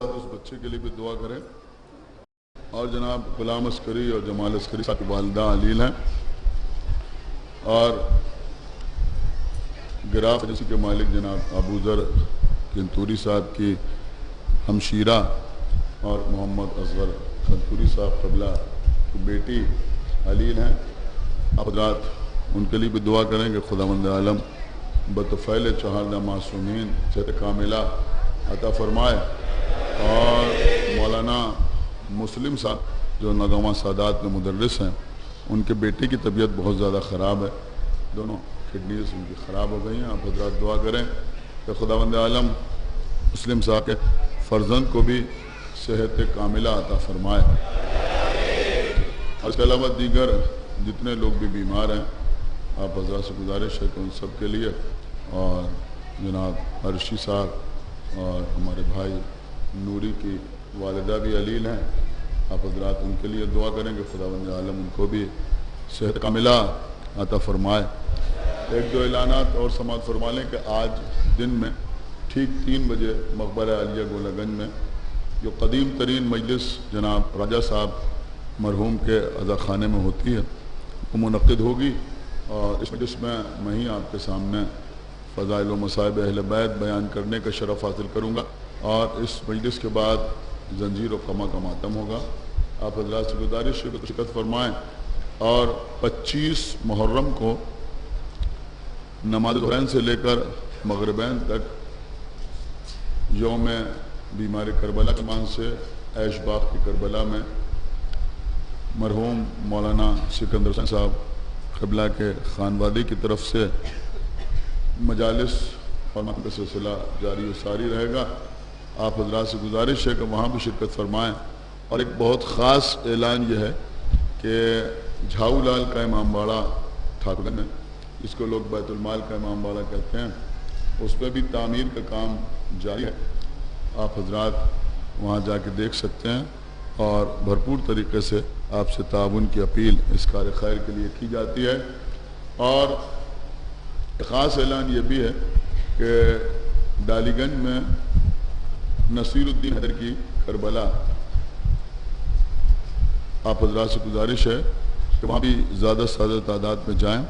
ساتھ اس بچے کے لیے بھی دعا کریں. اور جناب غلام عسکری اور جمال عسکری صاحب کی والدہ علیل ہیں, اور گراف ایجنسی کے مالک جناب ابو ذر کنتوری صاحب کی ہمشیرہ اور محمد اصغر کنتوری صاحب قبلہ کی بیٹی علیل ہیں. آپ حضرات ان کے لیے بھی دعا کریں کہ خداوند عالم بطفیل چہارہ معصومین صحت کاملہ عطا فرمائے. اور مولانا مسلم صاحب جو نگواں سادات میں مدرس ہیں, ان کے بیٹے کی طبیعت بہت زیادہ خراب ہے, دونوں کڈنیز ان کی خراب ہو گئی ہیں. آپ حضرات دعا کریں کہ خداوند عالم مسلم صاحب کے فرزند کو بھی صحت کاملہ عطا فرمائے. اس کے علاوہ دیگر جتنے لوگ بھی بیمار ہیں, آپ حضرات سے گزارش ہے کہ ان سب کے لیے, اور جناب عرشی صاحب اور ہمارے بھائی نوری کی والدہ بھی علیل ہیں, آپ حضرات ان کے لیے دعا کریں کہ خداوند عالم ان کو بھی صحت کاملہ عطا فرمائے. ایک دو اعلانات اور سماعت فرما لیں کہ آج دن میں ٹھیک 3 بجے مقبرہ عالیہ گولہ گنج میں جو قدیم ترین مجلس جناب راجہ صاحب مرحوم کے عزا خانے میں ہوتی ہے وہ منعقد ہوگی, اور اس مجلس میں ہی آپ کے سامنے فضائل و مصائب اہل بیت بیان کرنے کا شرف حاصل کروں گا. اور اس مجلس کے بعد زنجیر و قمع کا ماتم ہوگا. آپ حضرات سے گزارش ہے کہ شرکت فرمائیں. اور 25 محرم کو نماز ظہرین سے لے کر مغربین تک یوم بیمار کربلا کے مان سے عیش باغ کی کربلا میں مرحوم مولانا سکندر حسین صاحب قبلہ کے خانوادی کی طرف سے مجالس اور مہم کا سلسلہ جاری و ساری رہے گا. آپ حضرات سے گزارش ہے کہ وہاں بھی شرکت فرمائیں. اور ایک بہت خاص اعلان یہ ہے کہ جھاؤ لال کا امام باڑہ ٹھاکر میں, جس کو لوگ بیت المال کا امام باڑہ کہتے ہیں, اس میں بھی تعمیر کا کام جاری ہے. آپ حضرات وہاں جا کے دیکھ سکتے ہیں, اور بھرپور طریقے سے آپ سے تعاون کی اپیل اس کار خیر کے لیے کی جاتی ہے. اور خاص اعلان یہ بھی ہے کہ ڈالی گنج میں نصیر الدین حیدر کی کربلا, آپ حضرات سے گزارش ہے کہ وہاں بھی زیادہ سے زیادہ تعداد میں جائیں.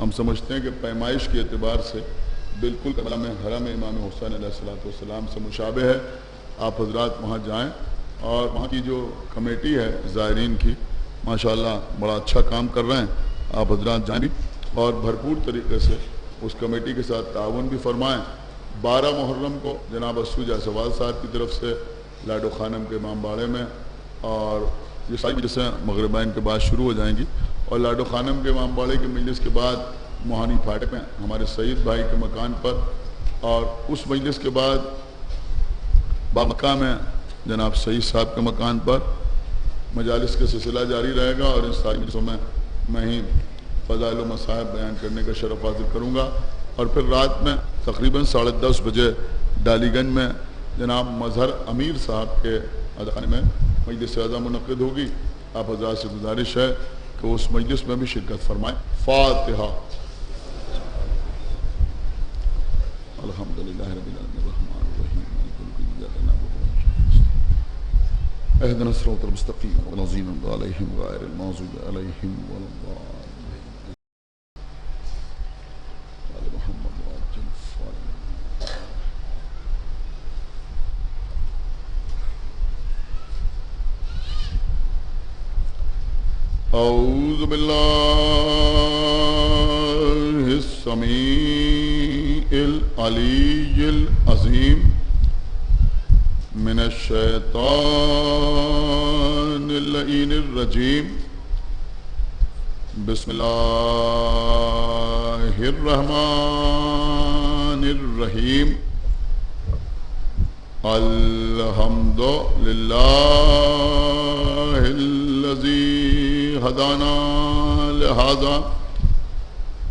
ہم سمجھتے ہیں کہ پیمائش کے اعتبار سے بالکل کربلا میں حرم امام حسین علیہ السلام سے مشابہ ہے. آپ حضرات وہاں جائیں, اور وہاں کی جو کمیٹی ہے زائرین کی ماشاءاللہ بڑا اچھا کام کر رہے ہیں. آپ حضرات جائیں بھی اور بھرپور طریقے سے اس کمیٹی کے ساتھ تعاون بھی فرمائیں. 12 محرم کو جناب اسو جیسوال صاحب کی طرف سے لاڈو خانم کے امام باڑے میں, اور یہ ساری مجلسیں مغربین کے بعد شروع ہو جائیں گی. اور لاڈو خانم کے امام باڑے کے مجلس کے بعد موہانی پھاٹک میں ہمارے سعید بھائی کے مکان پر, اور اس مجلس کے بعد بامکہ میں جناب سعید صاحب کے مکان پر مجالس کا سلسلہ جاری رہے گا. اور ان ساری مجلسوں میں ہی فضائل و مصائب بیان کرنے کا شرف حاصل کروں گا. اور پھر رات میں تقریباً 10:30 بجے ڈالی گنج میں جناب مظہر امیر صاحب کے ادخانے میں مجلس اعظم منعقد ہوگی. آپ حضرات سے گزارش ہے کہ اس مجلس میں بھی شرکت فرمائیں. فاتحہ. الحمدللہ رب العالمین الرحمن الرحیم مالک یوم الدین ایاک نعبد و ایاک نستعین اهدنا الصراط المستقیم صراط الذین انعمت علیہم غیر المغضوب علیہم ولا الضالین. اعوذ باللہ السمیع العلی العظیم من الشیطان اللعین الرجیم. بسم اللہ الرحمن الرحیم. الحمد للہ الذی هدانا لهذا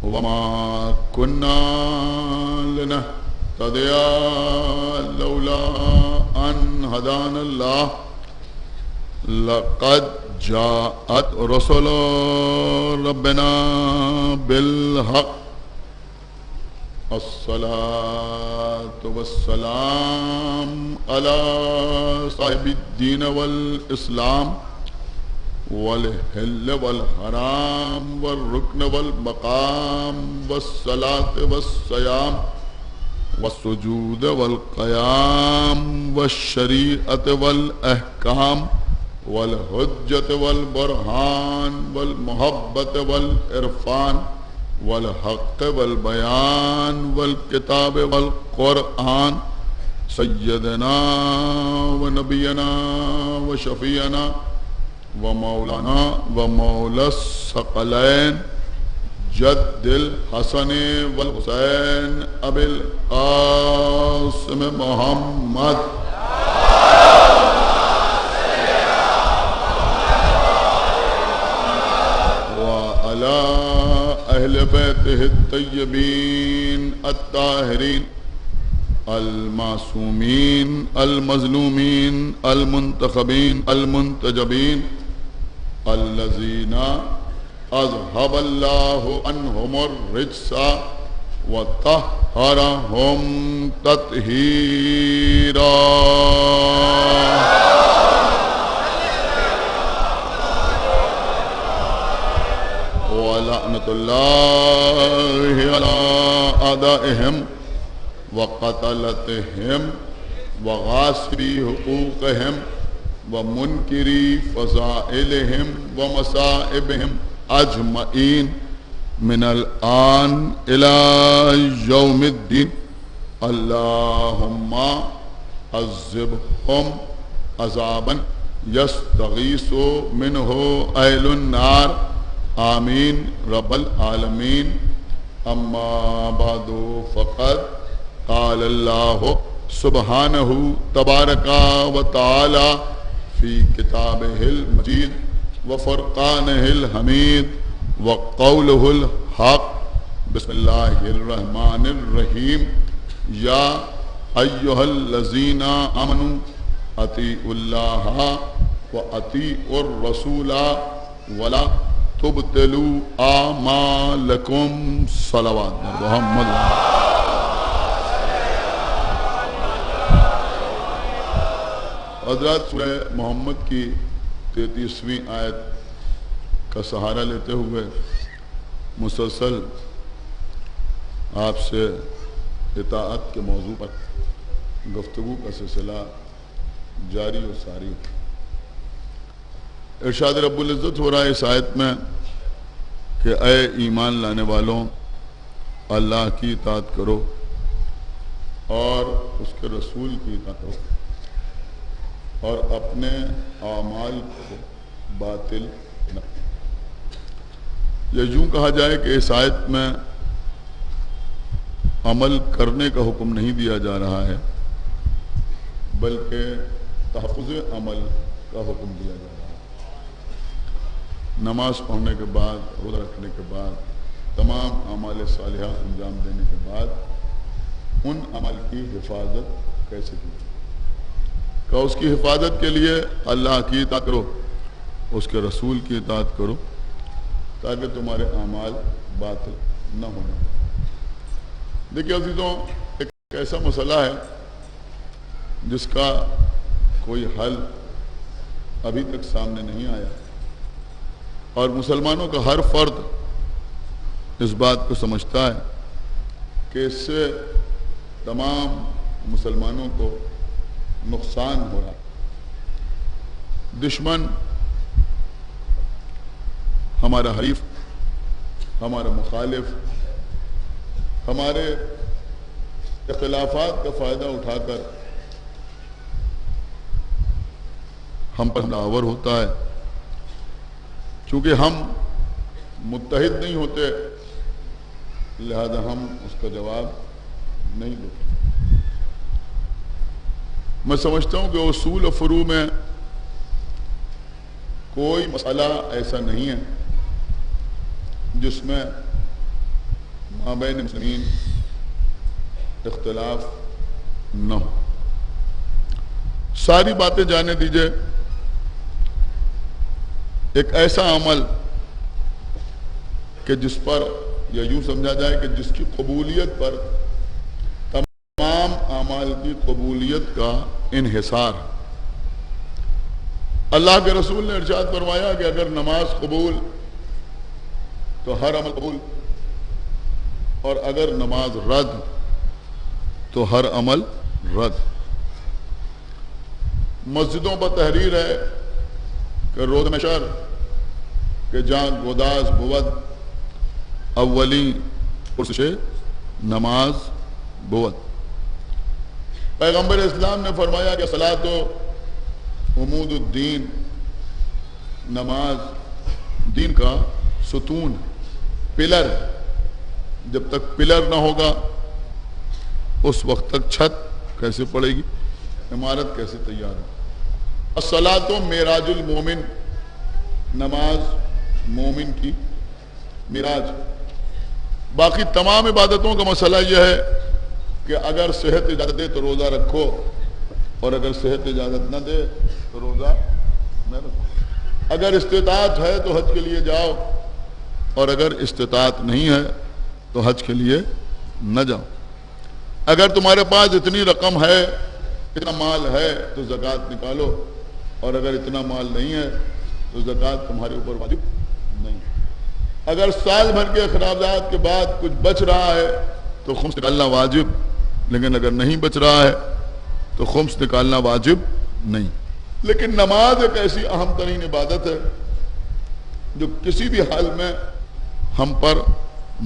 وما كنا لنهتدي لولا أن هدانا الله لقد جاءت رسل ربنا بالحق. الصلاة والسلام على صاحب الدين والإسلام والحل والحرام والركن والمقام والصلاة والصيام والسجود والقيام والشريعة والأحكام والحجة والبرهان والمحبة والعرفان والحق والبيان والكتاب والقرآن سيدنا ونبينا وشفيعنا ومولانا ومولى الثقلين جد الحسن والحسين أبي القاسم محمد وعلى أهل بيته الطيبين الطاهرين المعصومين المظلومين المنتخبين المنتجبين الذين أذهب الله عنهم الرجس وطهرهم تطهيرا ولعنة الله على أعدائهم وقتلتهم وغاصبي حقوقهم ومنكري فضائلهم ومصائبهم أجمعين من الآن إلى يوم الدين اللهم عذبهم عذابا يستغيث منه أهل النار آمين رب العالمين أما بعد فقد قال الله سبحانه تبارك وتعالى في كتابه المجيد وفرقانه الحميد وقوله الحق بسم الله الرحمن الرحيم يا أيها الذين آمنوا أطيعوا الله وأطيعوا الرسول ولا تبطلوا أعمالكم صلوات محمد حضرات سورہ محمد کی 33ویں آیت کا سہارا لیتے ہوئے مسلسل آپ سے اطاعت کے موضوع پر گفتگو کا سلسلہ جاری و ساری ارشاد رب العزت ہو رہا ہے اس آیت میں کہ اے ایمان لانے والوں اللہ کی اطاعت کرو اور اس کے رسول کی اطاعت کرو اور اپنے اعمال کو باطل نہ یا یوں کہا جائے کہ اس آیت میں عمل کرنے کا حکم نہیں دیا جا رہا ہے بلکہ تحفظ عمل کا حکم دیا جا رہا ہے۔ نماز پڑھنے کے بعد روزہ رکھنے کے بعد تمام اعمال صالحہ انجام دینے کے بعد ان عمل کی حفاظت کیسے کی کہ اس کی حفاظت کے لیے اللہ کی اطاعت کرو اس کے رسول کی اطاعت کرو تاکہ تمہارے اعمال باطل نہ ہونا۔ دیکھیے عزیزوں ایک ایسا مسئلہ ہے جس کا کوئی حل ابھی تک سامنے نہیں آیا اور مسلمانوں کا ہر فرد اس بات کو سمجھتا ہے کہ اس سے تمام مسلمانوں کو نقصان ہو رہا ہے۔ دشمن ہمارا حریف ہمارا مخالف ہمارے اختلافات کا فائدہ اٹھا کر ہم پر حملہ آور ہوتا ہے۔ چونکہ ہم متحد نہیں ہوتے لہذا ہم اس کا جواب نہیں دیتے۔ میں سمجھتا ہوں کہ اصول و فروع میں کوئی مسئلہ ایسا نہیں ہے جس میں مابین مسلمین اختلاف نہ ہو۔ ساری باتیں جانے دیجئے، ایک ایسا عمل کہ جس پر یا یوں سمجھا جائے کہ جس کی قبولیت پر تمام اعمال کی قبولیت کا انحصار ہے۔ اللہ کے رسول نے ارشاد فرمایا کہ اگر نماز قبول تو ہر عمل قبول، اور اگر نماز رد تو ہر عمل رد۔ مسجدوں پر تحریر ہے کہ روز محشر کہ جہاں گداز بود اولی پرسش نماز بود۔ پیغمبر اسلام نے فرمایا کہ صلاۃ عمود الدین، نماز دین کا ستون، پلر۔ جب تک پلر نہ ہوگا اس وقت تک چھت کیسے پڑے گی، عمارت کیسے تیار ہو۔ الصلاۃ معراج المومن، نماز مومن کی معراج۔ باقی تمام عبادتوں کا مسئلہ یہ ہے کہ اگر صحت اجازت دے تو روزہ رکھو، اور اگر صحت اجازت نہ دے تو روزہ نہ رکھو۔ اگر استطاعت ہے تو حج کے لیے جاؤ، اور اگر استطاعت نہیں ہے تو حج کے لیے نہ جاؤ۔ اگر تمہارے پاس اتنی رقم ہے، اتنا مال ہے تو زکوٰۃ نکالو، اور اگر اتنا مال نہیں ہے تو زکوٰۃ تمہارے اوپر واجب نہیں۔ اگر سال بھر کے اخراجات کے بعد کچھ بچ رہا ہے تو خمس نکالنا واجب، لیکن اگر نہیں بچ رہا ہے تو خمس نکالنا واجب نہیں۔ لیکن نماز ایک ایسی اہم ترین عبادت ہے جو کسی بھی حال میں ہم پر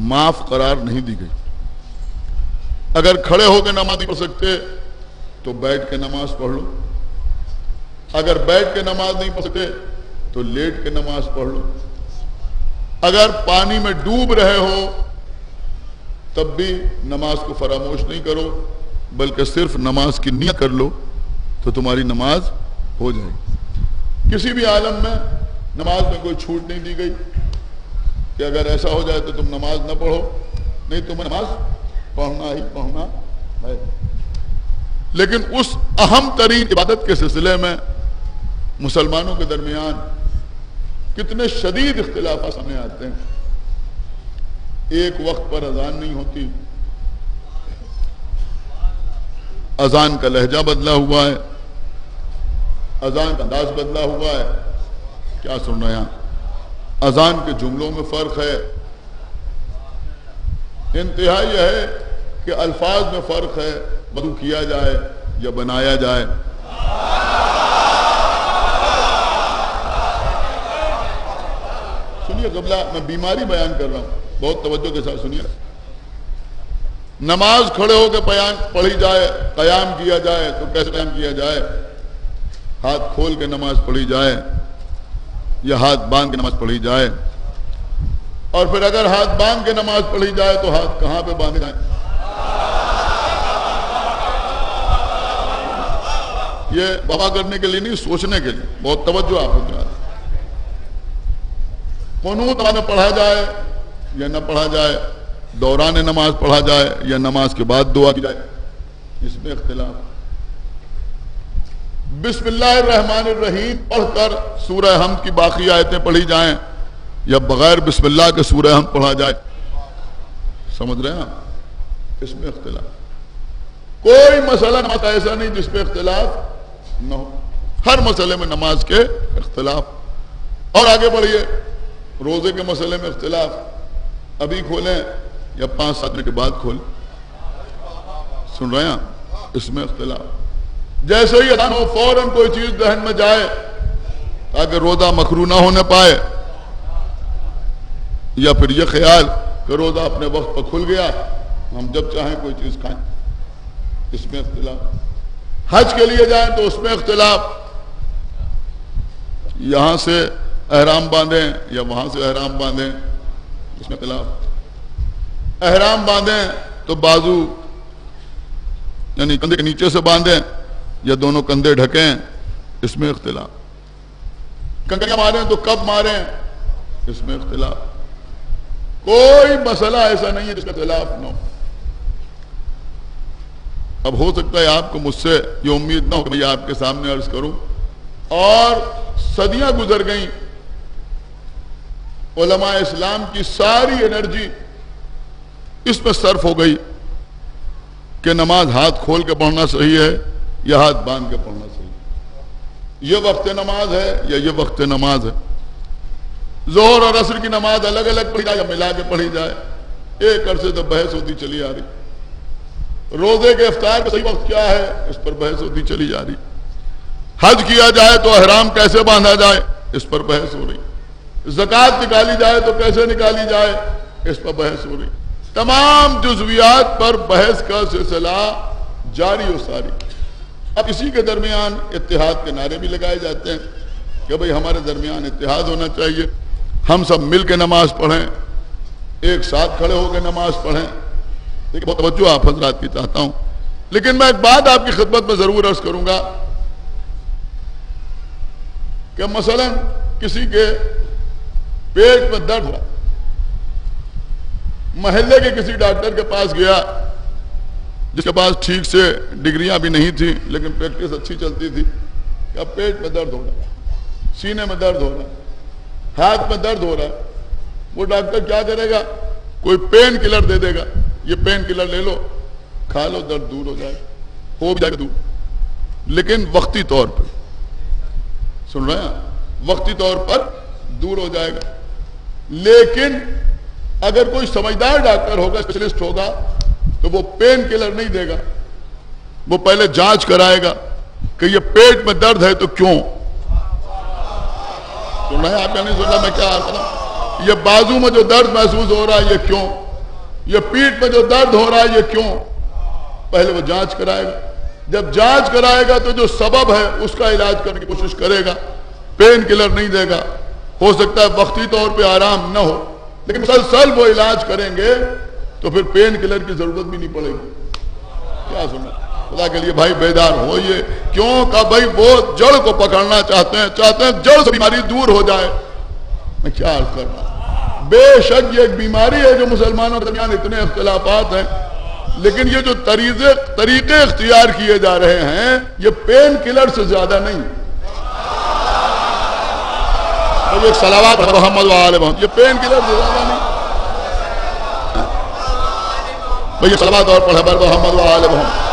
معاف قرار نہیں دی گئی۔ اگر کھڑے ہو کے نماز نہیں پڑھ سکتے تو بیٹھ کے نماز پڑھ لو، اگر بیٹھ کے نماز نہیں پڑھ سکتے تو لیٹ کے نماز پڑھ لو، اگر پانی میں ڈوب رہے ہو تب بھی نماز کو فراموش نہیں کرو، بلکہ صرف نماز کی نیت کر لو تو تمہاری نماز ہو جائے گی۔ کسی بھی عالم میں نماز میں کوئی چھوٹ نہیں دی گئی کہ اگر ایسا ہو جائے تو تم نماز نہ پڑھو، نہیں، تمہیں نماز پڑھنا ہی پڑھنا ہے۔ لیکن اس اہم ترین عبادت کے سلسلے میں مسلمانوں کے درمیان کتنے شدید اختلافات سامنے آتے ہیں۔ ایک وقت پر اذان نہیں ہوتی، اذان کا لہجہ بدلا ہوا ہے، اذان کا انداز بدلا ہوا ہے۔ کیا سن رہے ہیں؟ اذان کے جملوں میں فرق ہے، انتہا یہ ہے کہ الفاظ میں فرق ہے، وضو کیا جائے یا بنایا جائے۔ سنیے قبلہ، میں بیماری بیان کر رہا ہوں، بہت توجہ کے ساتھ سنیے۔ نماز کھڑے ہو کے پڑھی جائے، قیام کیا جائے تو کیسے قیام کیا جائے؟ ہاتھ کھول کے نماز پڑھی جائے یا ہاتھ باندھ کے نماز پڑھی جائے؟ اور پھر اگر ہاتھ باندھ کے نماز پڑھی جائے تو ہاتھ کہاں پہ باندھے جائیں؟ یہ بابا کرنے کے لیے نہیں، سوچنے کے لیے، بہت توجہ آپ کو۔ قنوت میں پڑھا جائے یا نہ پڑھا جائے، دوران نماز پڑھا جائے یا نماز کے بعد دعا کی جائے، اس میں اختلاف۔ بسم اللہ الرحمن الرحیم پڑھ کر سورہ حمد کی باقی آیتیں پڑھی جائیں یا بغیر بسم اللہ کے سورہ حمد پڑھا جائے، سمجھ رہے ہیں آپ؟ اس میں اختلاف۔ کوئی مسئلہ نماز کا ایسا نہیں جس پہ اختلاف نہ ہو، ہر مسئلے میں نماز کے اختلاف۔ اور آگے بڑھیے، روزے کے مسئلے میں اختلاف، ابھی کھولیں یا 5-7 منٹ کے بعد کھولیں، سن رہے ہیں؟ اس میں اختلاف۔ جیسے ہی اذان ہو فوراً کوئی چیز ذہن میں جائے تاکہ روزہ مکروہ نہ ہونے پائے، یا پھر یہ خیال کہ روزہ اپنے وقت پر کھل گیا، ہم جب چاہیں کوئی چیز کھائیں، اس میں اختلاف۔ حج کے لیے جائیں تو اس میں اختلاف، یہاں سے احرام باندھیں یا وہاں سے احرام باندھیں، اس میں اختلاف۔ احرام باندھیں تو بازو یعنی کندھے کے نیچے سے باندھیں یا دونوں کندھے ڈھکیں، اس میں اختلاف۔ کنکریاں ماریں تو کب ماریں، اس میں اختلاف۔ کوئی مسئلہ ایسا نہیں ہے جس کا اختلاف نہ ہو۔ اب ہو سکتا ہے آپ کو مجھ سے یہ امید نہ ہو کہ میں آپ کے سامنے عرض کروں، اور صدیاں گزر گئیں، علماء اسلام کی ساری انرجی اس پر صرف ہو گئی کہ نماز ہاتھ کھول کے پڑھنا صحیح ہے یا ہاتھ باندھ کے پڑھنا صحیح ہے، یہ وقت نماز ہے یا یہ وقت نماز ہے، ظہر اور عصر کی نماز الگ الگ پڑھی جائے یا ملا کے پڑھی جائے، ایک عرصے تو بحث ہوتی چلی آ رہی، روزے کے افطار کا صحیح وقت کیا ہے اس پر بحث ہوتی چلی جا رہی، حج کیا جائے تو احرام کیسے باندھا جائے اس پر بحث ہو رہی، زکوٰۃ نکالی جائے تو کیسے نکالی جائے اس پر بحث ہو رہی، تمام جزویات پر بحث کا سلسلہ جاری و ساری۔ اب اسی کے درمیان اتحاد کے نعرے بھی لگائے جاتے ہیں کہ بھئی ہمارے درمیان اتحاد ہونا چاہیے، ہم سب مل کے نماز پڑھیں، ایک ساتھ کھڑے ہو کے نماز پڑھیں۔ لیکن بہت توجہ آپ حضرات کی چاہتا ہوں، لیکن میں ایک بات آپ کی خدمت میں ضرور عرض کروں گا کہ مثلا کسی کے پیٹ میں درد ہوا، محلے کے کسی ڈاکٹر کے پاس گیا جس کے پاس ٹھیک سے ڈگریاں بھی نہیں تھیں لیکن پریکٹس اچھی چلتی تھی، کہ اب پیٹ میں درد ہو رہا ہے، سینے میں درد ہو رہا ہے، ہاتھ میں درد ہو رہا ہے، وہ ڈاکٹر کیا کرے گا؟ کوئی پین کلر دے دے گا، یہ پین کلر لے لو، کھا لو، درد دور ہو جائے، ہو بھی جائے گا دور، لیکن وقتی طور پر، سن رہے ہیں، وقتی طور پر دور ہو جائے گا۔ لیکن اگر کوئی سمجھدار ڈاکٹر ہوگا، اسپیشلسٹ ہوگا، تو وہ پین کلر نہیں دے گا، وہ پہلے جانچ کرائے گا کہ یہ پیٹ میں درد ہے تو کیوں، سن رہے ہیں آپ؟ نہیں سن رہا میں کیا عرض کروں؟ یہ بازو میں جو درد محسوس ہو رہا ہے یہ کیوں، یہ پیٹ میں جو درد ہو رہا ہے یہ کیوں، پہلے وہ جانچ کرائے گا۔ جب جانچ کرائے گا تو جو سبب ہے اس کا علاج کرنے کی کوشش کرے گا، پین کلر نہیں دے گا۔ ہو سکتا ہے وقتی طور پہ آرام نہ ہو، لیکن مسلسل وہ علاج کریں گے تو پھر پین کلر کی ضرورت بھی نہیں پڑے گی۔ کیا سنا؟ خدا کے لیے بھائی بیدار ہوئیے، کیوں کہ بھائی وہ جڑ کو پکڑنا چاہتے ہیں جڑ سے بیماری دور ہو جائے۔ میں کیا عرض کر رہا ہوں؟ بے شک یہ ایک بیماری ہے جو مسلمانوں کے درمیان اتنے اختلافات ہیں، لیکن یہ جو طریقے اختیار کیے جا رہے ہیں یہ پین کلر سے زیادہ نہیں۔ ایک صلوات محمد وآلہ محمد، یہ پین کلر سے زیادہ نہیں۔ بھئی یہ صلوات اور پڑھا بر محمد وآلہ محمد۔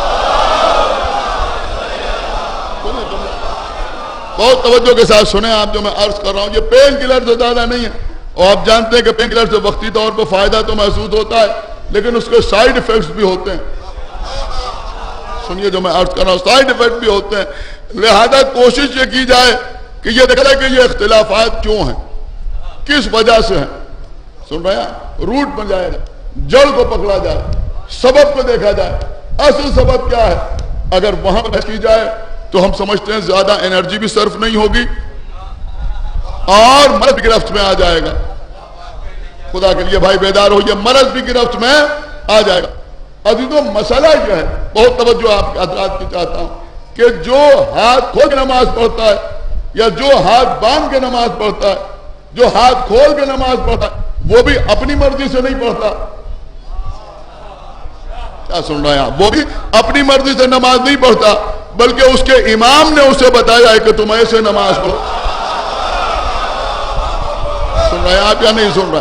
بہت توجہ کے ساتھ سنیں آپ جو میں عرض کر رہا ہوں، یہ پین کلر سے زیادہ نہیں ہے۔ اور آپ جانتے ہیں کہ پین کلر سے وقتی طور پر فائدہ تو محسوس ہوتا ہے لیکن اس کے سائیڈ ایفیکٹس بھی ہوتے ہیں۔ سنیے جو میں عرض کر رہا ہوں، سائیڈ ایفیکٹ بھی ہوتے ہیں، لہذا کوشش یہ کی جائے کہ یہ دیکھا جائے کہ یہ اختلافات کیوں ہیں، کس وجہ سے ہیں۔ سن رہے ہیں؟ روٹ بن جائے گا، جڑ کو پکڑا جائے، سبب کو دیکھا جائے، اصل سبب کیا ہے۔ اگر وہاں پر بحث کی جائے تو ہم سمجھتے ہیں زیادہ انرجی بھی صرف نہیں ہوگی اور مرض بھی گرفت میں آ جائے گا۔ خدا کے لیے بھائی بیدار ہو، یہ مرض بھی گرفت میں آ جائے گا۔ عزیزوں مسئلہ یہ ہے، بہت توجہ آپ کے حضرات کی چاہتا ہوں، کہ جو ہاتھ کھول کے نماز پڑھتا ہے یا جو ہاتھ باندھ کے نماز پڑھتا ہے، جو ہاتھ کھول کے نماز پڑھتا ہے، وہ بھی اپنی مرضی سے نہیں پڑھتا۔ کیا سن رہے ہیں آپ؟ وہ بھی اپنی مرضی سے نماز نہیں پڑھتا بلکہ اس کے امام نے اسے بتایا ہے کہ تم ایسے نماز پڑھو۔ سن رہے ہیں آپ یا نہیں سن رہے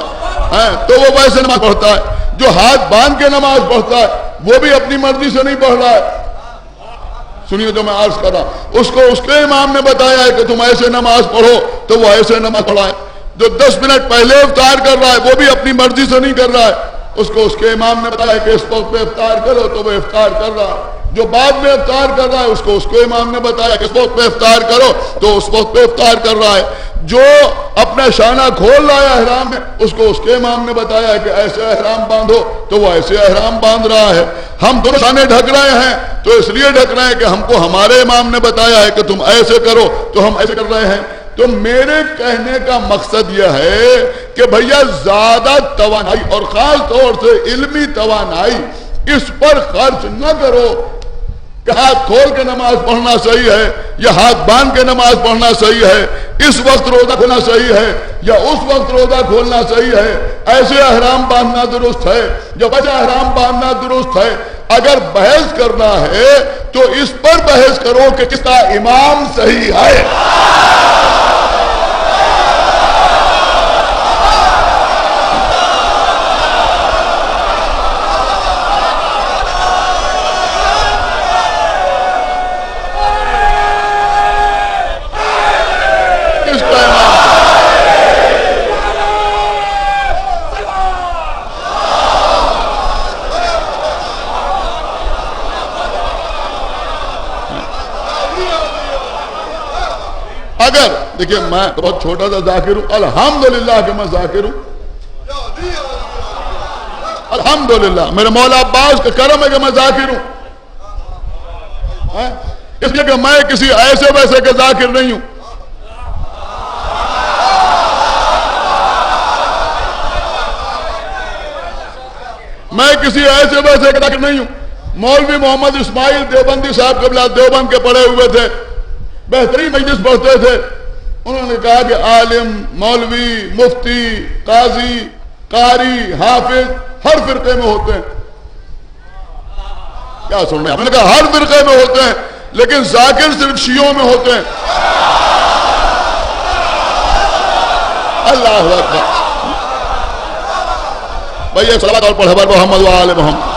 ہیں؟ تو وہ ویسے نماز پڑھتا ہے۔ جو ہاتھ باندھ کے نماز پڑھتا ہے وہ بھی اپنی مرضی سے نہیں پڑھ رہا ہے۔ سنیے جو میں عرض کر رہا ہوں، اس کو اس کے امام نے بتایا ہے کہ تم ایسے نماز پڑھو تو وہ ایسے نماز پڑھا ہے۔ جو 10 منٹ پہلے افطار کر رہا ہے وہ بھی اپنی مرضی سے نہیں کر رہا ہے، اس کو اس کے امام نے بتایا کہ اس وقت پہ افطار کرو تو وہ افطار کر رہا ہے۔ جو بعد میں افطار کر رہا ہے اس کو اس کے امام نے بتایا کہ اس وقت پہ افطار کرو تو اس وقت پہ افطار کر رہا ہے۔ جو اپنا شانہ کھول رہا ہے احرام میں اس کو اس کے امام نے بتایا ہے کہ ایسے احرام باندھو تو وہ ایسے احرام باندھ رہا ہے۔ ہم دونوں شانے ڈھک رہے ہیں تو اس لیے ڈھک رہے ہیں کہ ہم کو ہمارے امام نے بتایا ہے کہ تم ایسے کرو تو ہم ایسے کر رہے ہیں۔ تو میرے کہنے کا مقصد یہ ہے کہ بھیا زیادہ توانائی اور خاص طور سے علمی توانائی اس پر خرچ نہ کرو کہ ہاتھ کھول کے نماز پڑھنا صحیح ہے یا ہاتھ باندھ کے نماز پڑھنا صحیح ہے، اس وقت روزہ کھولنا صحیح ہے یا اس وقت روزہ کھولنا صحیح ہے، ایسے احرام باندھنا درست ہے یا ویسے احرام باندھنا درست ہے۔ اگر بحث کرنا ہے تو اس پر بحث کرو کہ کس کا امام صحیح ہے۔ اگر دیکھیے میں بہت چھوٹا سا ذاکر ہوں، الحمدللہ کہ میں ذاکر ہوں، الحمدللہ میرے مولا عباس کا کرم ہے کہ میں ذاکر ہوں، اس لیے کہ میں کسی ایسے ویسے کے ذاکر نہیں ہوں. میں کسی ایسے ویسے کے ذاکر نہیں ہوں. مولوی محمد اسماعیل دیوبندی صاحب قبلہ دیوبند کے پڑھے ہوئے تھے، بہترین مجلس پڑھتے تھے. انہوں نے کہا کہ عالم، مولوی، مفتی، قاضی، قاری، حافظ ہر فرقے میں ہوتے ہیں. کیا سن رہے ہیں؟ ہم نے کہا ہر فرقے میں ہوتے ہیں، لیکن ذاکر صرف شیعوں میں ہوتے ہیں. اللہ اکبر. بھائی ایک صلوات اور پڑھے بر محمد و آل محمد.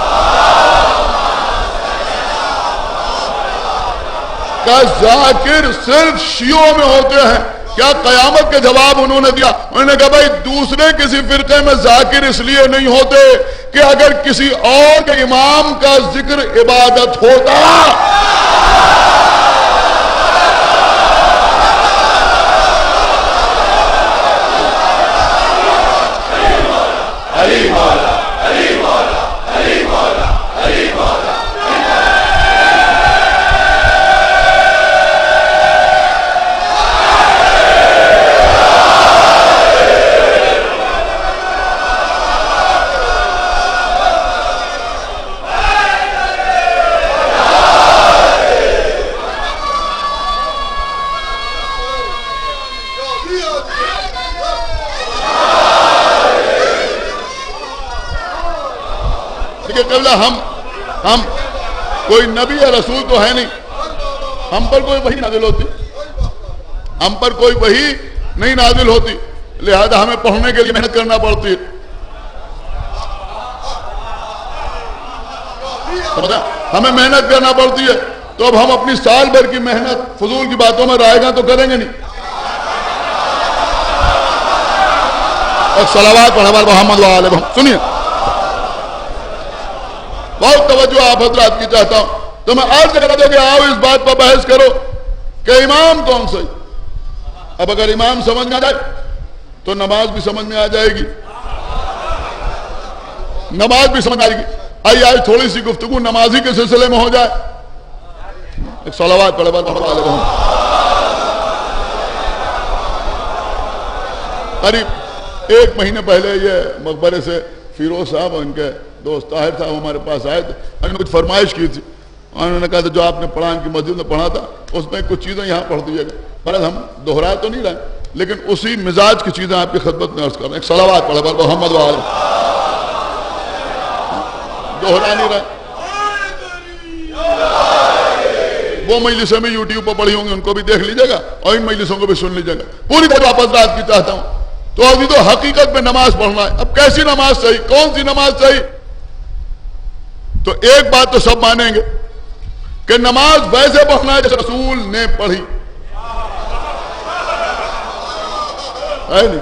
کہ ذاکر صرف شیعوں میں ہوتے ہیں. کیا قیامت کے جواب انہوں نے دیا؟ انہوں نے کہا بھائی دوسرے کسی فرقے میں ذاکر اس لیے نہیں ہوتے کہ اگر کسی اور کے امام کا ذکر عبادت ہوتا. علی مولا، علی مولا، علی مولا، علی مولا. ہم کوئی نبی یا رسول تو ہے نہیں، ہم پر کوئی وحی نازل ہوتی، ہم پر کوئی وحی نہیں نازل ہوتی، لہذا ہمیں پڑھنے کے لیے محنت کرنا پڑتی ہے. ہمیں محنت کرنا پڑتی ہے. تو اب ہم اپنی سال بھر کی محنت فضول کی باتوں میں رائے گا تو کریں گے نہیں. صلوات پڑھا بر محمد و آل محمد. سنیے بہت توجہ آپ حضرات کی چاہتا ہوں. تو میں عرض کر دوں کہ آؤ اس بات پر بحث کرو کہ امام کون سا. اب اگر امام سمجھ میں آ جائے تو نماز بھی سمجھ میں آ جائے گی، نماز بھی سمجھ آئے گی. آئیے آج تھوڑی سی گفتگو نمازی کے سلسلے میں ہو جائے. ایک صلوات پڑھے بر محمد و آل محمد. قریب 1 مہینے پہلے یہ مقبرے سے فیروز صاحب اور ان کے دوست طاہر صاحب ہمارے پاس آئے تھے. انہوں نے کچھ فرمائش کی تھی. انہوں نے کہا تھا جو آپ نے پڑھا ان کی مسجد میں پڑھا تھا اس میں کچھ چیزیں یہاں پڑھ دیجیے گا. فرض ہم دہرا تو نہیں رہے لیکن اسی مزاج کی چیزیں آپ کی خدمت میں عرض کر رہے ہیں. ایک صلوات پڑھے بر محمد و آل. دہرا نہیں رہے. وہ مجلسیں بھی یوٹیوب پر پڑھی ہوں گی ان کو بھی دیکھ لیجیے گا اور ان مجلسوں کو بھی سن لیجیے گا. پوری طرح آپ حضرات کی چاہتا ہوں. تو ابھی تو حقیقت میں نماز پڑھنا ہے. اب کیسی نماز صحیح، کون سی نماز صحیح؟ تو ایک بات تو سب مانیں گے کہ نماز ویسے پڑھنا ہے جیسے رسول نے پڑھی. ہے نہیں؟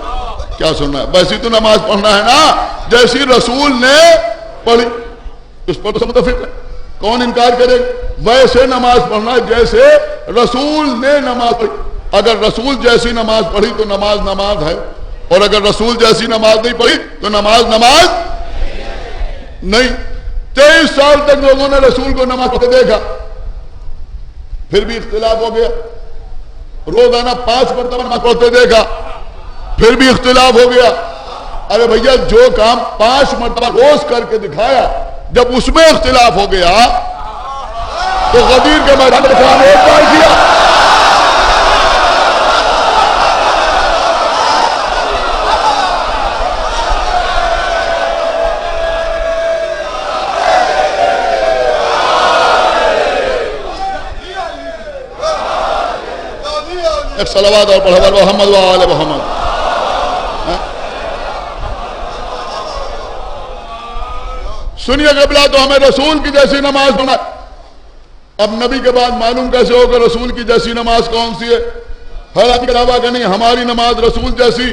کیا سننا ہے؟ ویسی تو نماز پڑھنا ہے نا جیسی رسول نے پڑھی. اس پر تو سب متفق ہے. کون انکار کرے؟ ویسے نماز پڑھنا ہے جیسے رسول نے نماز پڑھی. اگر رسول جیسی نماز پڑھی تو نماز نماز ہے، اور اگر رسول جیسی نماز نہیں پڑھی تو نماز نماز نہیں. 23 سال تک لوگوں نے رسول کو نماز پڑھتے دیکھا، پھر بھی اختلاف ہو گیا. روزانہ 5 مرتبہ نماز پڑھتے دیکھا، پھر بھی اختلاف ہو گیا. ارے بھیا جو کام 5 مرتبہ روز کر کے دکھایا جب اس میں اختلاف ہو گیا تو غدیر کے میدان میں کام ایک بار کیا. ایک صلوات اور پڑھا بر محمد و آل محمد. سنیے قبلہ تو ہمیں رسول کی جیسی نماز پڑھنا. اب نبی کے بعد معلوم کیسے ہوگا رسول کی جیسی نماز کون سی ہے؟ حالانکہ دعویٰ کہ نہیں ہماری نماز رسول جیسی،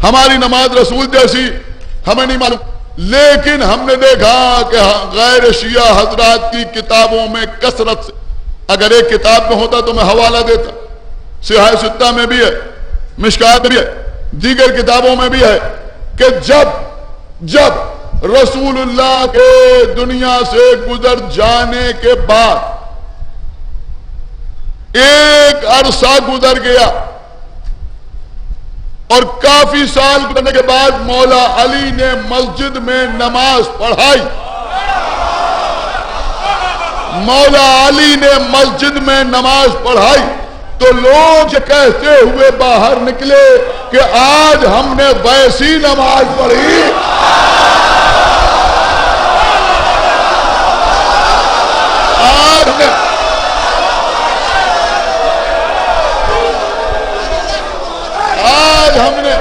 ہماری نماز رسول جیسی ہمیں نہیں معلوم. لیکن ہم نے دیکھا کہ غیر شیعہ حضرات کی کتابوں میں کثرت سے، اگر ایک کتاب میں ہوتا تو میں حوالہ دیتا. صحیح ستہ میں بھی ہے، مشکات میں بھی ہے، دیگر کتابوں میں بھی ہے کہ جب رسول اللہ کے دنیا سے گزر جانے کے بعد ایک عرصہ گزر گیا اور کافی سال گزرنے کے بعد مولا علی نے مسجد میں نماز پڑھائی، مولا علی نے مسجد میں نماز پڑھائی تو لوگ کہتے ہوئے باہر نکلے کہ آج ہم نے ویسی نماز پڑھی آج ہم نے